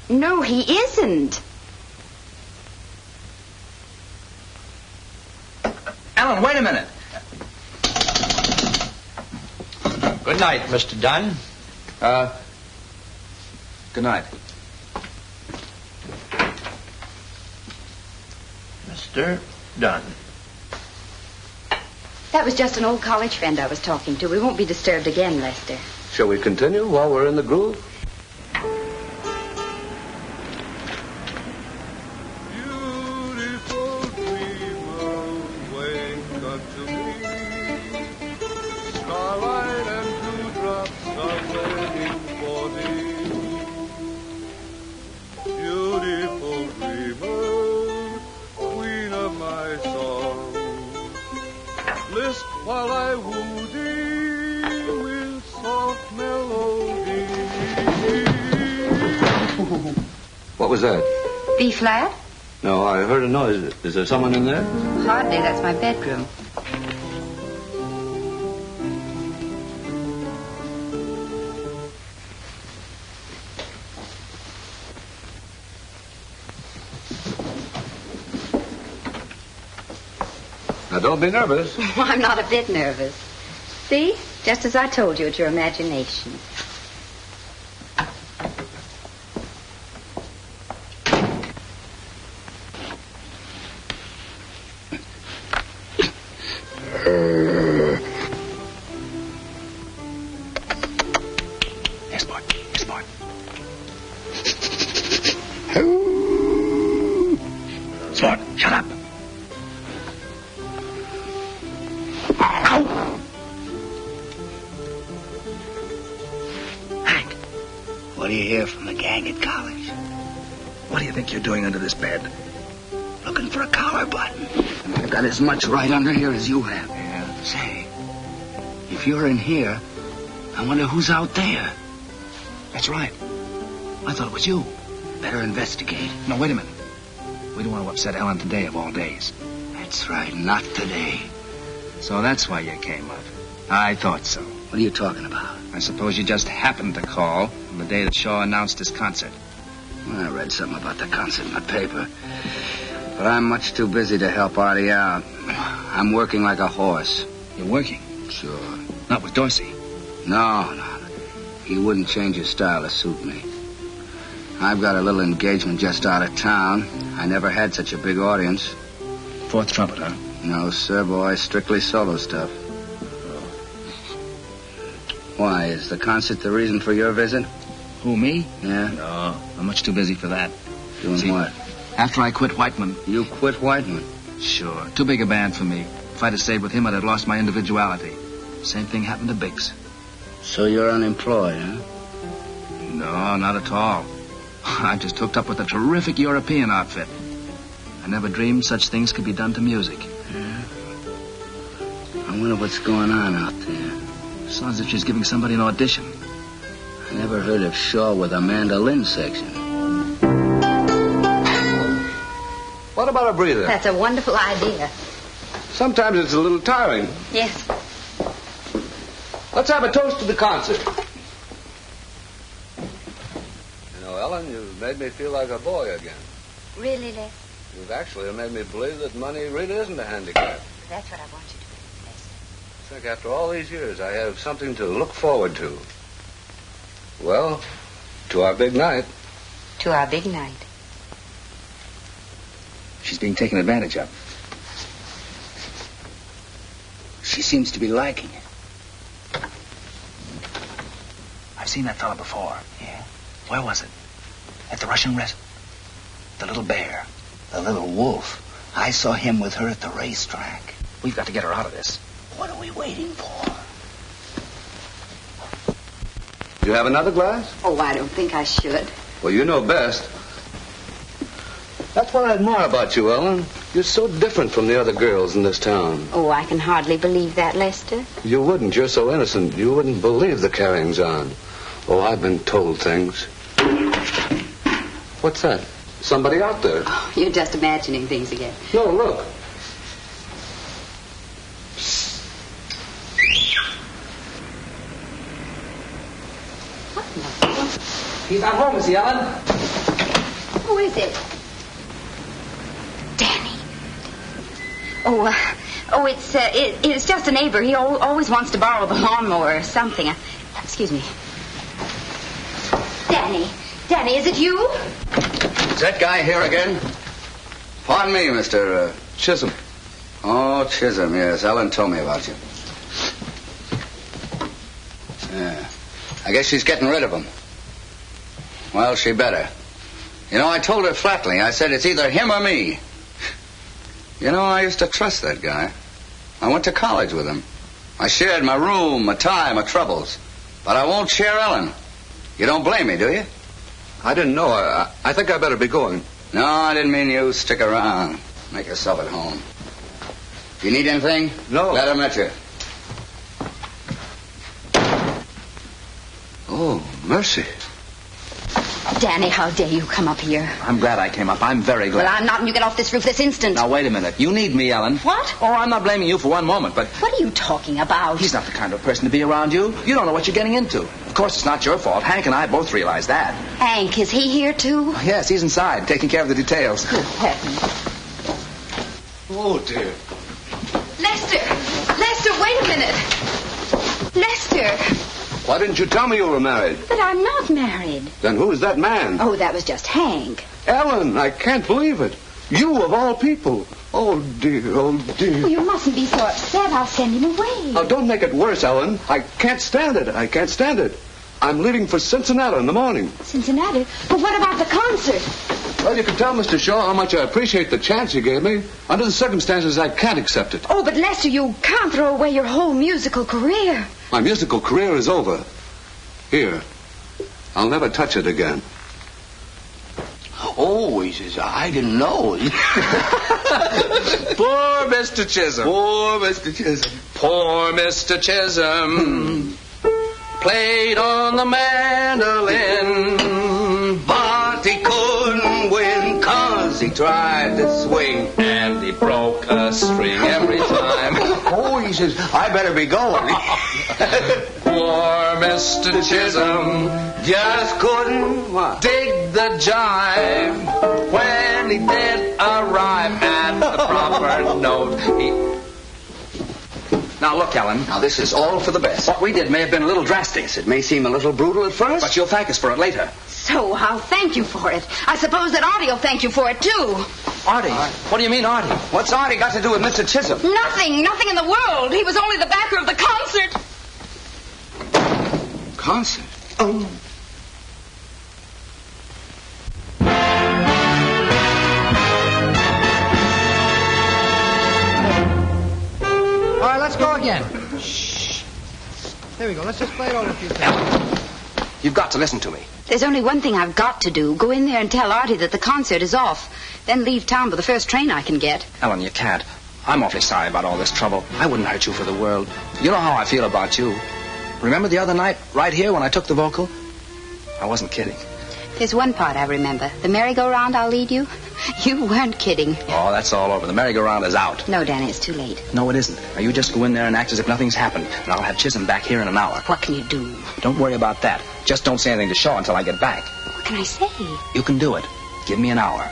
No, he isn't. Ellen, wait a minute. Good night, Mr. Dunn. Good night. Mr. Dunn. That was just an old college friend I was talking to. We won't be disturbed again, Lester. Shall we continue while we're in the groove? While I woo thee with soft melody. What was that? B flat? No, I heard a noise. Is there someone in there? Hardly. That's my bedroom. Now, don't be nervous. I'm not a bit nervous. See? Just as I told you, it's your imagination. Yes, boy. Yes, boy. Sport, shut up. Hank. What do you hear from the gang at college? What do you think you're doing under this bed? Looking for a collar button. And I've got as much right under here as you have. Yeah. Say, if you're in here, I wonder who's out there. That's right. I thought it was you. Better investigate. No, wait a minute. We don't want to upset Ellen today of all days. That's right, not today. So that's why you came up. I thought so. What are you talking about? I suppose you just happened to call on the day that Shaw announced his concert. Well, I read something about the concert in the paper. But I'm much too busy to help Artie out. I'm working like a horse. You're working? Sure. Not with Dorsey? No. He wouldn't change his style to suit me. I've got a little engagement just out of town. I never had such a big audience. Fourth trumpet, huh? No, sir, boy. Strictly solo stuff. Why, is the concert the reason for your visit? Who, me? Yeah? No, I'm much too busy for that. Doing what? After I quit Whiteman. You quit Whiteman? Sure. Too big a band for me. If I'd have stayed with him, I'd have lost my individuality. Same thing happened to Biggs. So you're unemployed, huh? No, not at all. I just hooked up with a terrific European outfit. I never dreamed such things could be done to music. Yeah? I wonder what's going on out there. Sounds as if she's giving somebody an audition. I never heard of Shaw with a mandolin section. What about a breather? That's a wonderful idea. Sometimes it's a little tiring. Yes. Let's have a toast to the concert. You know, Ellen, you've made me feel like a boy again. Really, Les? You've actually made me believe that money really isn't a handicap. That's what I want you to believe, Les. I think after all these years, I have something to look forward to. Well, To our big night. To our big night. She's being taken advantage of. She seems to be liking it. I've seen that fella before. Yeah? Where was it? At the Russian restaurant. The little bear. The little wolf. I saw him with her at the racetrack. We've got to get her out of this. What are we waiting for? You have another glass? Oh, I don't think I should. Well, you know best. That's what I admire about you, Ellen. You're so different from the other girls in this town. Oh, I can hardly believe that, Lester. You wouldn't. You're so innocent. You wouldn't believe the carryings on. Oh, I've been told things. What's that? Somebody out there. Oh, you're just imagining things again. No, look. He's not home, is he, Ellen? Who is it? Danny. It's just a neighbor. He always wants to borrow the lawnmower or something. Excuse me. Danny, is it you? Is that guy here again? Pardon me, Mr. Chisholm. Oh, Chisholm, yes. Ellen told me about you. Yeah. I guess she's getting rid of him. Well, she better. You know, I told her flatly. I said it's either him or me. You know, I used to trust that guy. I went to college with him. I shared my room, my time, my troubles. But I won't share Ellen. You don't blame me, do you? I didn't know. I think I better be going. No, I didn't mean you. Stick around. Make yourself at home. If you need anything, no. Glad I met you. Oh, mercy. Danny, how dare you come up here? I'm glad I came up. I'm very glad. Well, I'm not, and you get off this roof this instant. Now, wait a minute. You need me, Ellen. What? Oh, I'm not blaming you for one moment, but... What are you talking about? He's not the kind of person to be around you. You don't know what you're getting into. Of course, it's not your fault. Hank and I both realize that. Hank, is he here, too? Oh, yes, he's inside, taking care of the details. Good heavens. Oh, dear. Lester, wait a minute. Lester. Why didn't you tell me you were married? But I'm not married. Then who is that man? Oh, that was just Hank. Ellen, I can't believe it. You of all people. Oh, dear, oh, dear. Oh, you mustn't be so upset. I'll send him away. Now, don't make it worse, Ellen. I can't stand it. I can't stand it. I'm leaving for Cincinnati in the morning. Cincinnati? But what about the concert? Well, you can tell Mr. Shaw how much I appreciate the chance he gave me. Under the circumstances, I can't accept it. Oh, but Lester, you can't throw away your whole musical career. My musical career is over. Here. I'll never touch it again. Oh, he says, I didn't know. Poor Mr. Chisholm. Poor Mr. Chisholm. Poor Mr. Chisholm. Played on the mandolin, but he couldn't win 'cause he tried to swing. and he broke a string every time. Oh, he says, I better be going. Poor Mr. Chisholm Just couldn't dig the jive. When he did arrive at the proper note, Now, look, Ellen. Now, this is all for the best. What we did may have been a little drastic. Yes, it may seem a little brutal at first. But you'll thank us for it later. So I'll thank you for it. I suppose that Artie will thank you for it, too. Artie? What do you mean, Artie? What's Artie got to do with Mr. Chisholm? Nothing in the world. He was only the backer of the concert. Concert? All right, let's go again. Shh. There we go. Let's just play it over a few times. You've got to listen to me. There's only one thing I've got to do. Go in there and tell Artie that the concert is off. Then leave town by the first train I can get. Ellen, you can't. I'm awfully sorry about all this trouble. I wouldn't hurt you for the world. You know how I feel about you. Remember the other night, right here, when I took the vocal? I wasn't kidding. There's one part I remember. The merry-go-round I'll lead you. You weren't kidding. Oh, that's all over. The merry-go-round is out. No, Danny, it's too late. No, it isn't. Now, you just go in there and act as if nothing's happened. And I'll have Chisholm back here in an hour. What can you do? Don't worry about that. Just don't say anything to Shaw until I get back. What can I say? You can do it. Give me an hour.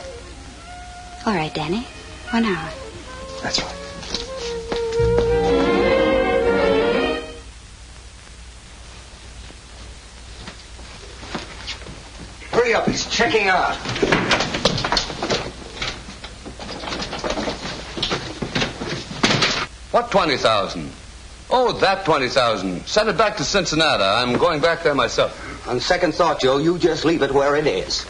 All right, Danny. 1 hour. That's right. hurry up. He's checking out. What 20,000? Oh, that 20,000. Send it back to Cincinnati. I'm going back there myself. On second thought, Joe, you just leave it where it is.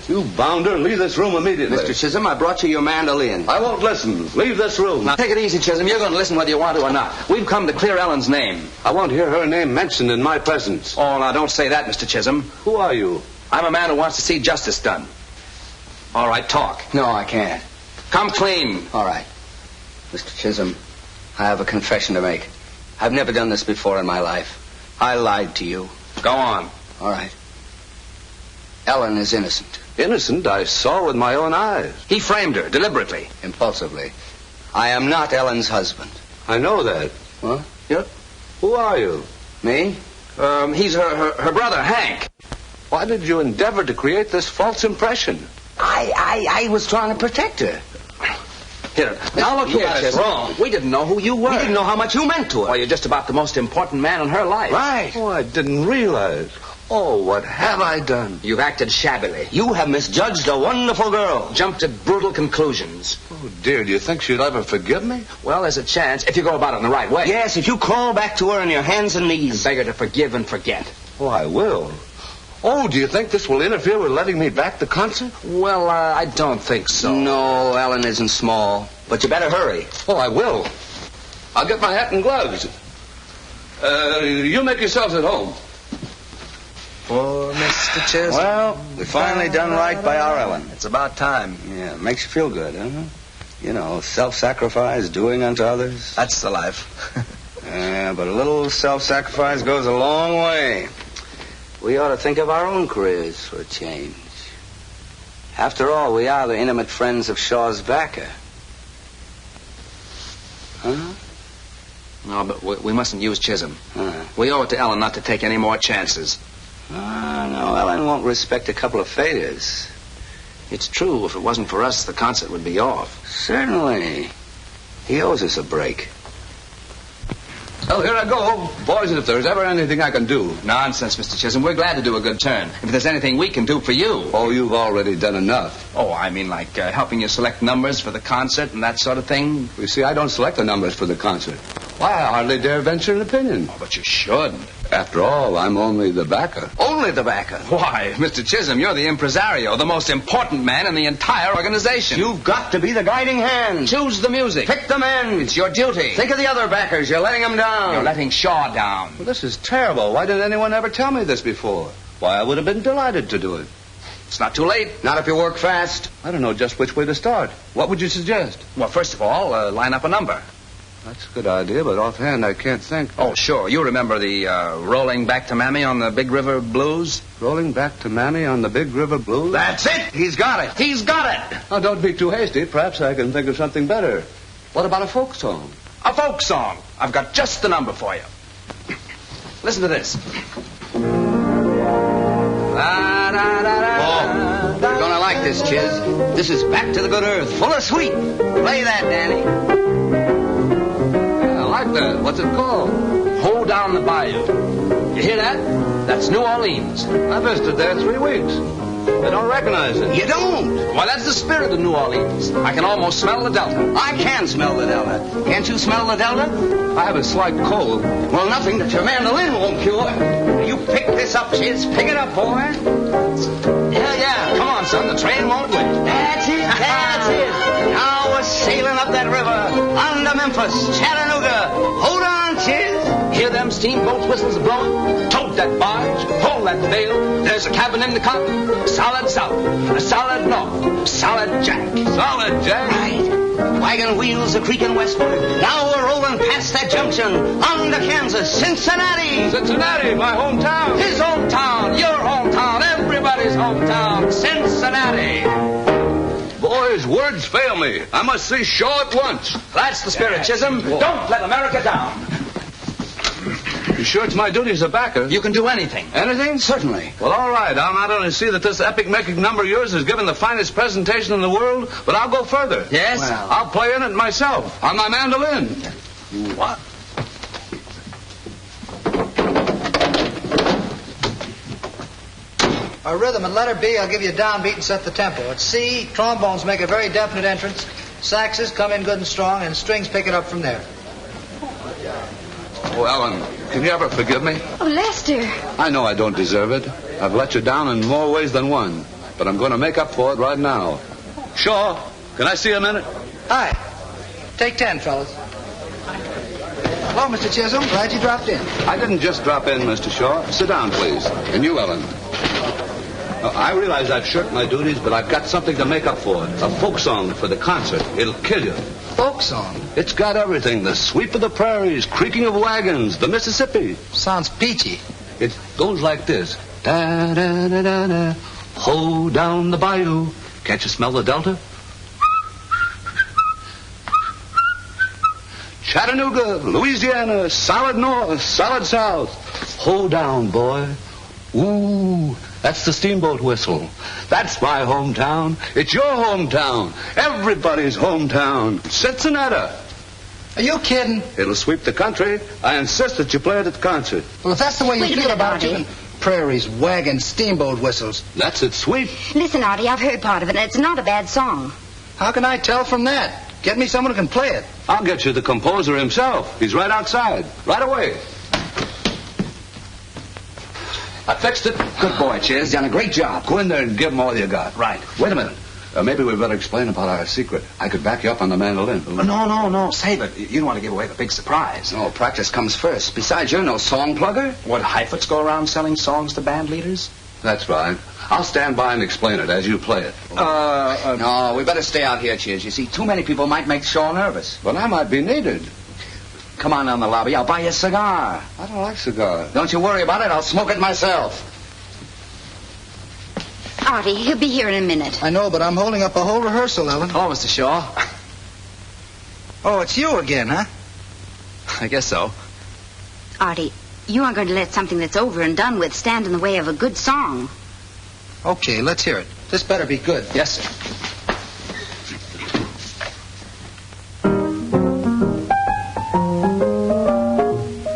You bounder, leave this room immediately. Mr. Chisholm, I brought you your mandolin. I won't listen. Leave this room. Now, take it easy, Chisholm. You're going to listen whether you want to or not. We've come to clear Ellen's name. I won't hear her name mentioned in my presence. Oh, now, don't say that, Mr. Chisholm. Who are you? I'm a man who wants to see justice done. All right, talk. No, I can't. Come clean. All right. Mr. Chisholm, I have a confession to make. I've never done this before in my life. I lied to you. Go on. All right. Ellen is innocent. Innocent? I saw with my own eyes. He framed her, deliberately. Impulsively. I am not Ellen's husband. I know that. What? Yep. Who are you? Me? He's her brother, Hank. Why did you endeavor to create this false impression? I was trying to protect her. Here, now look here, Chisholm. Wrong. We didn't know who you were. We didn't know how much you meant to her. Well, you're just about the most important man in her life. Right. Oh, I didn't realize. Oh, what have I done? You've acted shabbily. You have misjudged a wonderful girl. Jumped at brutal conclusions. Oh, dear, do you think she'll ever forgive me? Well, there's a chance if you go about it in the right way. Yes, if you crawl back to her on your hands and knees. And beg her to forgive and forget. Oh, I will. Oh, do you think this will interfere with letting me back the concert? Well, I don't think so. No, Ellen isn't small. But you better hurry. Oh, I will. I'll get my hat and gloves. You make yourselves at home. Poor Mr. Chisholm. Well, we've finally done right by our Ellen. It's about time. Yeah, makes you feel good, huh? You know, self-sacrifice, doing unto others. That's the life. Yeah, but a little self-sacrifice goes a long way. We ought to think of our own careers for a change. After all, we are the intimate friends of Shaw's backer. Huh? No, but we mustn't use Chisholm. Huh. We owe it to Ellen not to take any more chances. No, Ellen won't respect a couple of failures. It's true. If it wasn't for us, the concert would be off. Certainly. He owes us a break. Well, here I go. Boys, if there's ever anything I can do. Nonsense, Mr. Chisholm. We're glad to do a good turn. If there's anything we can do for you. Oh, you've already done enough. Oh, I mean like helping you select numbers for the concert and that sort of thing. You see, I don't select the numbers for the concert. Why, I hardly dare venture an opinion. Oh, but you should. After all, I'm only the backer. Only the backer? Why, Mr. Chisholm, you're the impresario, the most important man in the entire organization. You've got to be the guiding hand. Choose the music. Pick the men. It's your duty. Think of the other backers. You're letting them down. You're letting Shaw down. Well, this is terrible. Why didn't anyone ever tell me this before? Why, I would have been delighted to do it. It's not too late. Not if you work fast. I don't know just which way to start. What would you suggest? Well, first of all, line up a number. That's a good idea, but offhand I can't think. Oh, sure. You remember the Rolling Back to Mammy on the Big River Blues? Rolling Back to Mammy on the Big River Blues? That's it. He's got it. He's got it. Now, don't be too hasty. Perhaps I can think of something better. What about a folk song? A folk song. I've got just the number for you. Listen to this. Oh, you're gonna like this, Chiz. This is Back to the Good Earth, full of sweet. Play that, Danny. I like that. What's it called? Hold Down the Bayou. You hear that? That's New Orleans. I visited there 3 weeks. I don't recognize it. You don't? Why, that's the spirit of New Orleans. I can almost smell the Delta. I can smell the Delta. Can't you smell the Delta? I have a slight cold. Well, nothing that your mandolin won't cure. You pick this up, Chiz. Pick it up, boy. Yeah. Come on, son. The train won't wait. That's it. That's it. Now we're sailing up that river. On to Memphis, Chattanooga. Hold on, Chiz. Hear them steamboat whistles blowing? Tote that barge. Pull that bale. There's a cabin in the cotton. Solid south. A solid north. Solid Jack. Solid Jack? Right. Wagon wheels are creaking westward. Now we're rolling past that junction. On to Kansas, Cincinnati. Cincinnati, my hometown. His hometown. Your hometown. Everybody's hometown. Cincinnati. Boys, words fail me. I must see Shaw at once. That's the spirit, Chisholm. Don't let America down. You sure it's my duty as a backer? You can do anything. Anything? Certainly. Well, all right. I'll not only see that this epic-making number of yours is given the finest presentation in the world, but I'll go further. Yes? Well, I'll play in it myself, on my mandolin. What? Our rhythm at letter B, I'll give you a downbeat and set the tempo. At C, trombones make a very definite entrance. Saxes come in good and strong, and strings pick it up from there. Oh, Ellen, can you ever forgive me? Oh, Lester. I know I don't deserve it. I've let you down in more ways than one. But I'm going to make up for it right now. Shaw, can I see a minute? Hi. Take 10, fellas. Hello, Mr. Chisholm. Glad you dropped in. I didn't just drop in, Mr. Shaw. Sit down, please. And you, Ellen. I realize I've shirked my duties, but I've got something to make up for it. A folk song for the concert. It'll kill you. Folk song? It's got everything. The sweep of the prairies, creaking of wagons, the Mississippi. Sounds peachy. It goes like this. Da-da-da-da-da. Ho down the bayou. Can't you smell the delta? Chattanooga, Louisiana, solid north, solid south. Ho down, boy. Ooh, that's the steamboat whistle. That's my hometown. It's your hometown. Everybody's hometown. Cincinnati. Are you kidding? It'll sweep the country. I insist that you play it at the concert. Well, if that's the way you Wait a feel minute, about it, Artie. you can... Prairies, wagons, steamboat whistles. That's it, sweep. Listen, Artie, I've heard part of it, and it's not a bad song. How can I tell from that? Get me someone who can play it. I'll get you the composer himself. He's right outside. Right away. I fixed it. Good boy, Chiz. Done a great job. Go in there and give him all you got. Right. Wait a minute. Maybe we better explain about our secret. I could back you up on the mandolin. No. Save it. You don't want to give away the big surprise. No, practice comes first. Besides, you're no song plugger. What, Heifetz go around selling songs to band leaders? That's right. I'll stand by and explain it as you play it. No, we better stay out here, Chiz. You see, too many people might make Shaw nervous. But I might be needed. Come on down the lobby. I'll buy you a cigar. I don't like cigars. Don't you worry about it. I'll smoke it myself. Artie, he'll be here in a minute. I know, but I'm holding up a whole rehearsal, Ellen. Hello, Mr. Shaw. Oh, it's you again, huh? I guess so. Artie, you aren't going to let something that's over and done with stand in the way of a good song. Okay, let's hear it. This better be good. Yes, sir.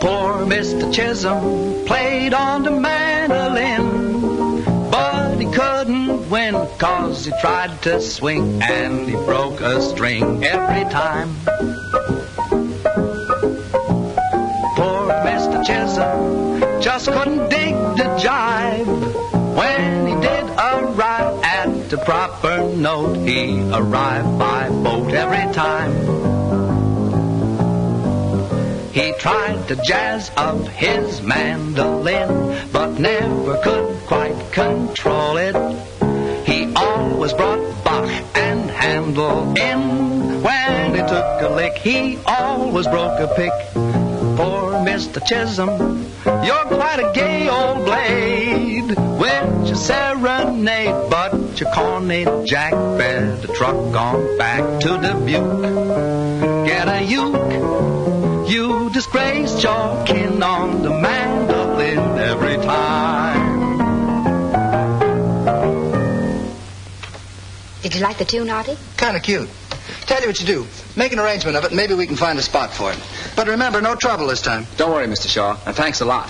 Poor Mr. Chisholm played on the mandolin, but he couldn't win 'cause he tried to swing and he broke a string every time. Poor Mr. Chisholm just couldn't dig the jive. When he did arrive at the proper note, he arrived by boat every time. He tried to jazz up his mandolin, but never could quite control it. He always brought Bach and Handel in. When he took a lick, he always broke a pick. Poor Mr. Chisholm, you're quite a gay old blade with your serenade, but your corny Jack better truck on back to Dubuque. Get a uke. You disgraced your kin on the mandolin every time. Did you like the tune, Artie? Kind of cute. Tell you what you do. Make an arrangement of it, and maybe we can find a spot for it. But remember, no trouble this time. Don't worry, Mr. Shaw, and thanks a lot.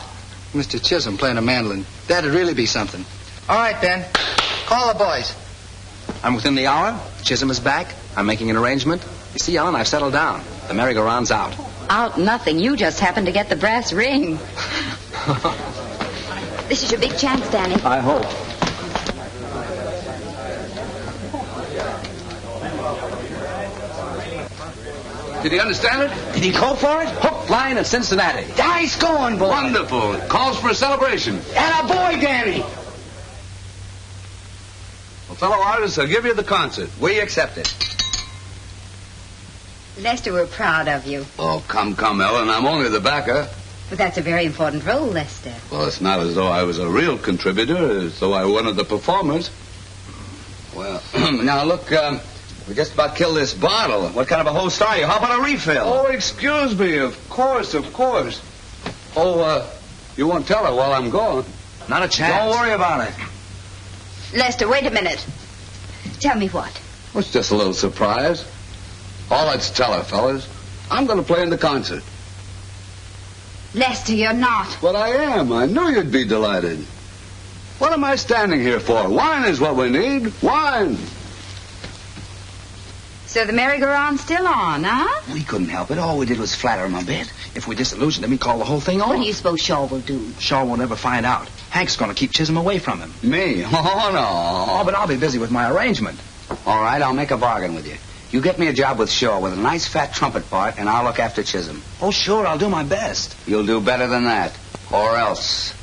Mr. Chisholm playing a mandolin. That'd really be something. All right, Ben. Call the boys. I'm within the hour. Chisholm is back. I'm making an arrangement. You see, Ellen, I've settled down. The merry-go-round's out. Out nothing. You just happened to get the brass ring. This is your big chance, Danny. I hope. Did he understand it? Did he go for it? Hook, line, and Cincinnati. Nice going, boy. Wonderful. Calls for a celebration. And a boy, Danny. Well, fellow artists, I'll give you the concert. We accept it. Lester, we're proud of you. Oh, come, Ellen. I'm only the backer. But that's a very important role, Lester. Well, it's not as though I was a real contributor, as though I were one of the performers. Well, now look, we just about killed this bottle. What kind of a host are you? How about a refill? Oh, excuse me. Of course. Oh, you won't tell her while I'm gone. Not a chance. Don't worry about it. Lester, wait a minute. Tell me what. Well, it's just a little surprise. All let's tell her, fellas. I'm going to play in the concert. Lester, you're not. But I am. I knew you'd be delighted. What am I standing here for? Wine is what we need. Wine. So the merry-go-round's still on, huh? We couldn't help it. All we did was flatter him a bit. If we disillusioned him, he'd call the whole thing off. What do you suppose Shaw will do? Shaw won't ever find out. Hank's going to keep Chisholm away from him. Me? Oh, no. Oh, but I'll be busy with my arrangement. All right, I'll make a bargain with you. You get me a job with Shaw with a nice fat trumpet part, and I'll look after Chisholm. Oh, sure, I'll do my best. You'll do better than that. Or else.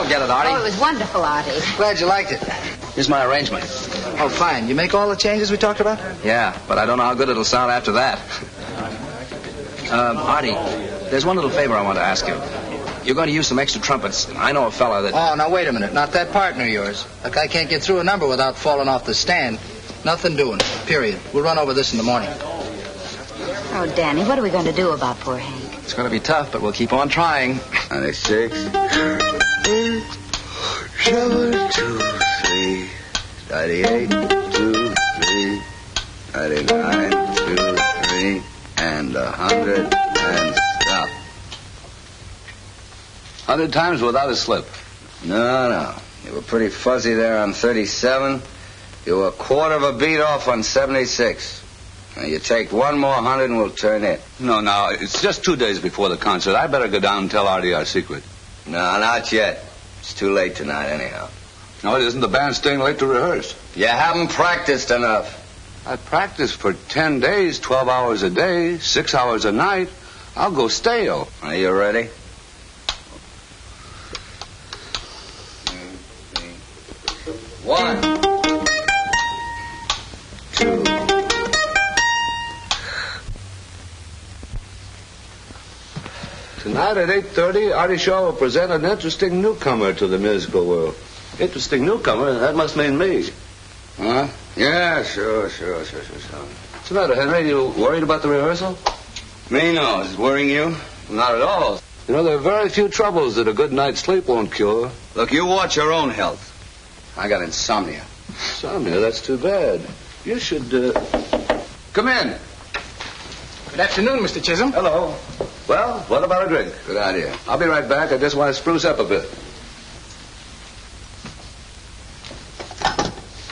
Get it, Artie? Oh, it was wonderful, Artie. Glad you liked it. Here's my arrangement. Oh, fine. You make all the changes we talked about? Yeah, but I don't know how good it'll sound after that. Artie, there's one little favor I want to ask you. You're going to use some extra trumpets. I know a fella that... Oh, now, wait a minute. Not that partner of yours. That guy can't get through a number without falling off the stand. Nothing doing. Period. We'll run over this in the morning. Oh, Danny, what are we going to do about poor Hank? It's going to be tough, but we'll keep on trying. 96. 7, 2, 3. 98, 2, 3. 99, 2, 3. And 100 and stop. 100 times without a slip. No. You were pretty fuzzy there on 37. You were a quarter of a beat off on 76. Now, you take one more 100 and we'll turn in. No, it's just 2 days before the concert. I better go down and tell Artie our secret. No, not yet. It's too late tonight, anyhow. No, it isn't. The band's staying late to rehearse. You haven't practiced enough. I practiced for 10 days, 12 hours a day, 6 hours a night. I'll go stale. Are you ready? 1, 2. Tonight at 8:30, Artie Shaw will present an interesting newcomer to the musical world. Interesting newcomer? That must mean me. Huh? Yeah, sure. What's the matter, Henry? You worried about the rehearsal? Me, no. Is it worrying you? Not at all. You know, there are very few troubles that a good night's sleep won't cure. Look, you watch your own health. I got insomnia. Insomnia? That's too bad. You should, come in. Good afternoon, Mr. Chisholm. Hello. Well, what about a drink? Good idea. I'll be right back. I just want to spruce up a bit.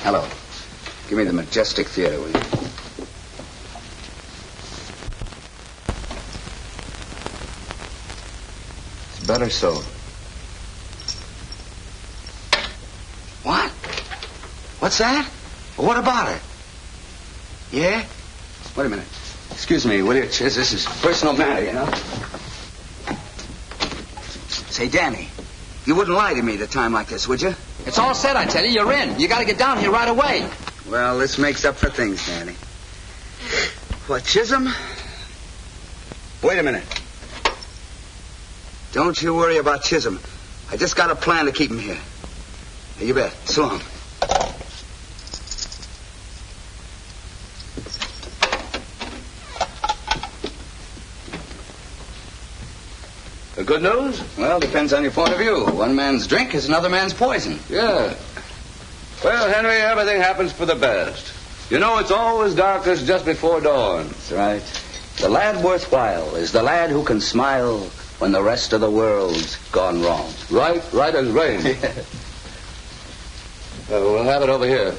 Hello. Give me the Majestic Theater, will you? It's better so. What? What's that? What about it? Yeah? Wait a minute. Excuse me, will you, Chiz? This is a personal matter, you know? Say, Danny, you wouldn't lie to me at a time like this, would you? It's all set, I tell you. You're in. You got to get down here right away. Well, this makes up for things, Danny. What, Chisholm? Wait a minute. Don't you worry about Chisholm. I just got a plan to keep him here. You bet. So long. The good news? Well, depends on your point of view. One man's drink is another man's poison. Yeah. Well, Henry, everything happens for the best. You know, it's always darkest just before dawn. That's right. The lad worthwhile is the lad who can smile when the rest of the world's gone wrong. Right as rain. We'll have it over here.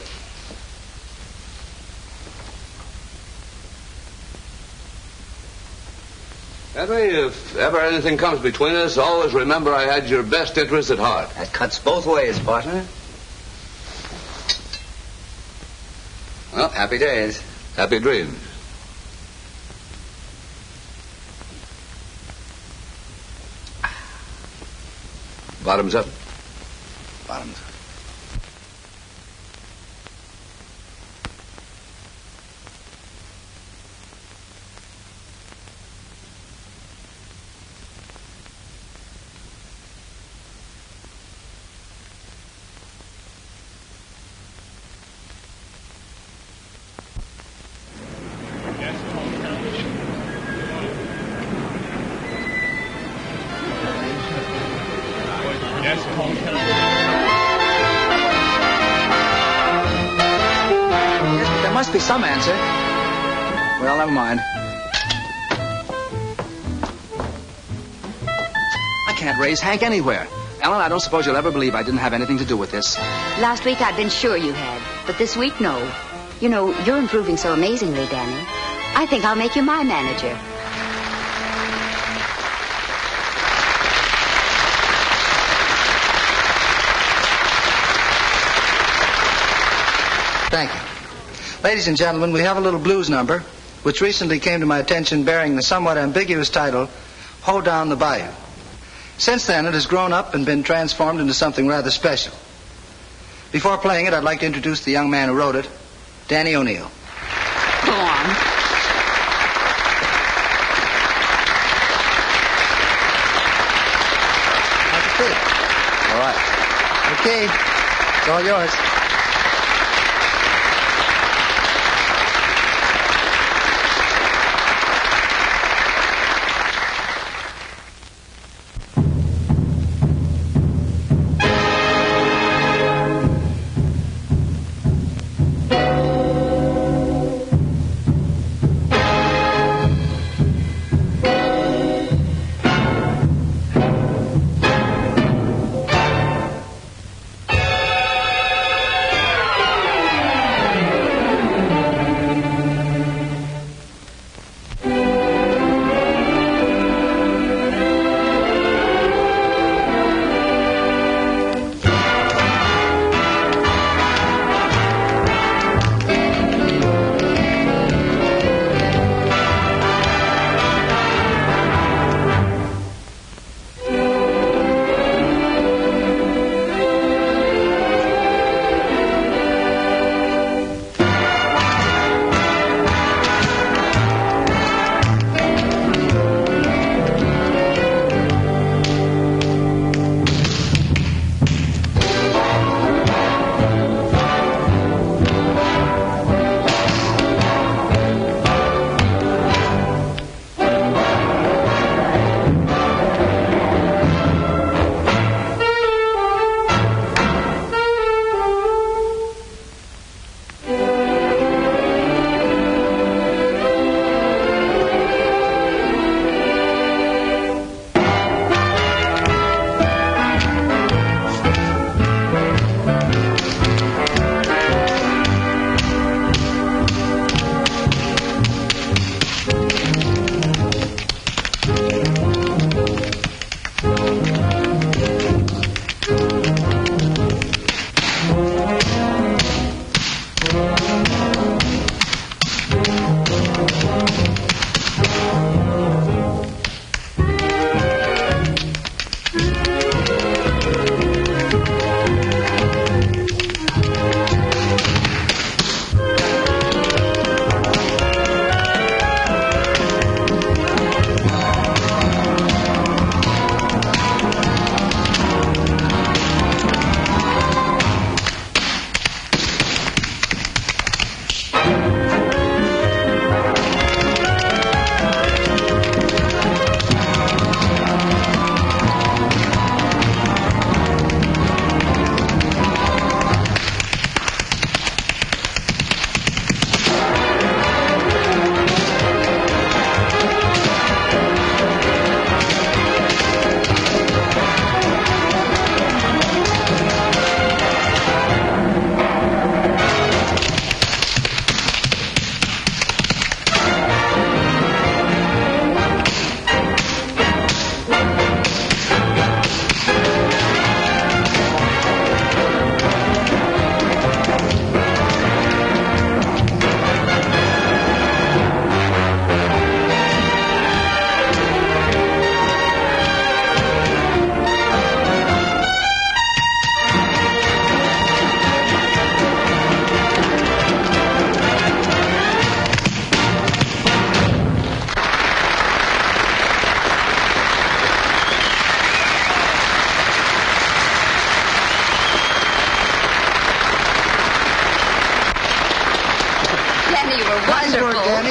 Henry, if ever anything comes between us, always remember I had your best interest at heart. That cuts both ways, partner. Well, happy days. Happy dreams. Bottoms up. Bottoms up. There must be some answer. Well, never mind. I can't raise Hank anywhere. Ellen, I don't suppose you'll ever believe I didn't have anything to do with this. Last week I'd been sure you had, but this week, no. You know, you're improving so amazingly, Danny. I think I'll make you my manager. Thank you. Ladies and gentlemen, we have a little blues number which recently came to my attention bearing the somewhat ambiguous title, Hold Down the Bayou. Since then, it has grown up and been transformed into something rather special. Before playing it, I'd like to introduce the young man who wrote it, Danny O'Neill. Go on. How's it feel? All right. Okay. It's all yours.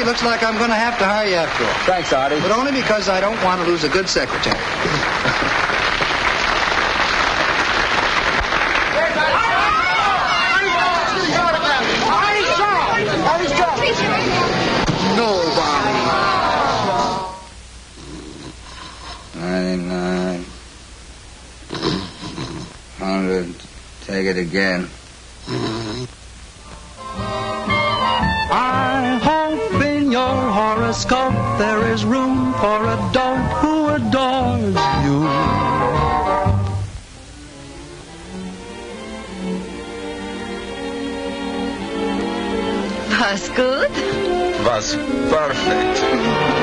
looks like I'm going to have to hire you after all. Thanks, Artie. But only because I don't want to lose a good secretary. Nobody. 99. 100. Take it again. I hope in your horoscope there is room for a dope who adores you. Was good? Was perfect.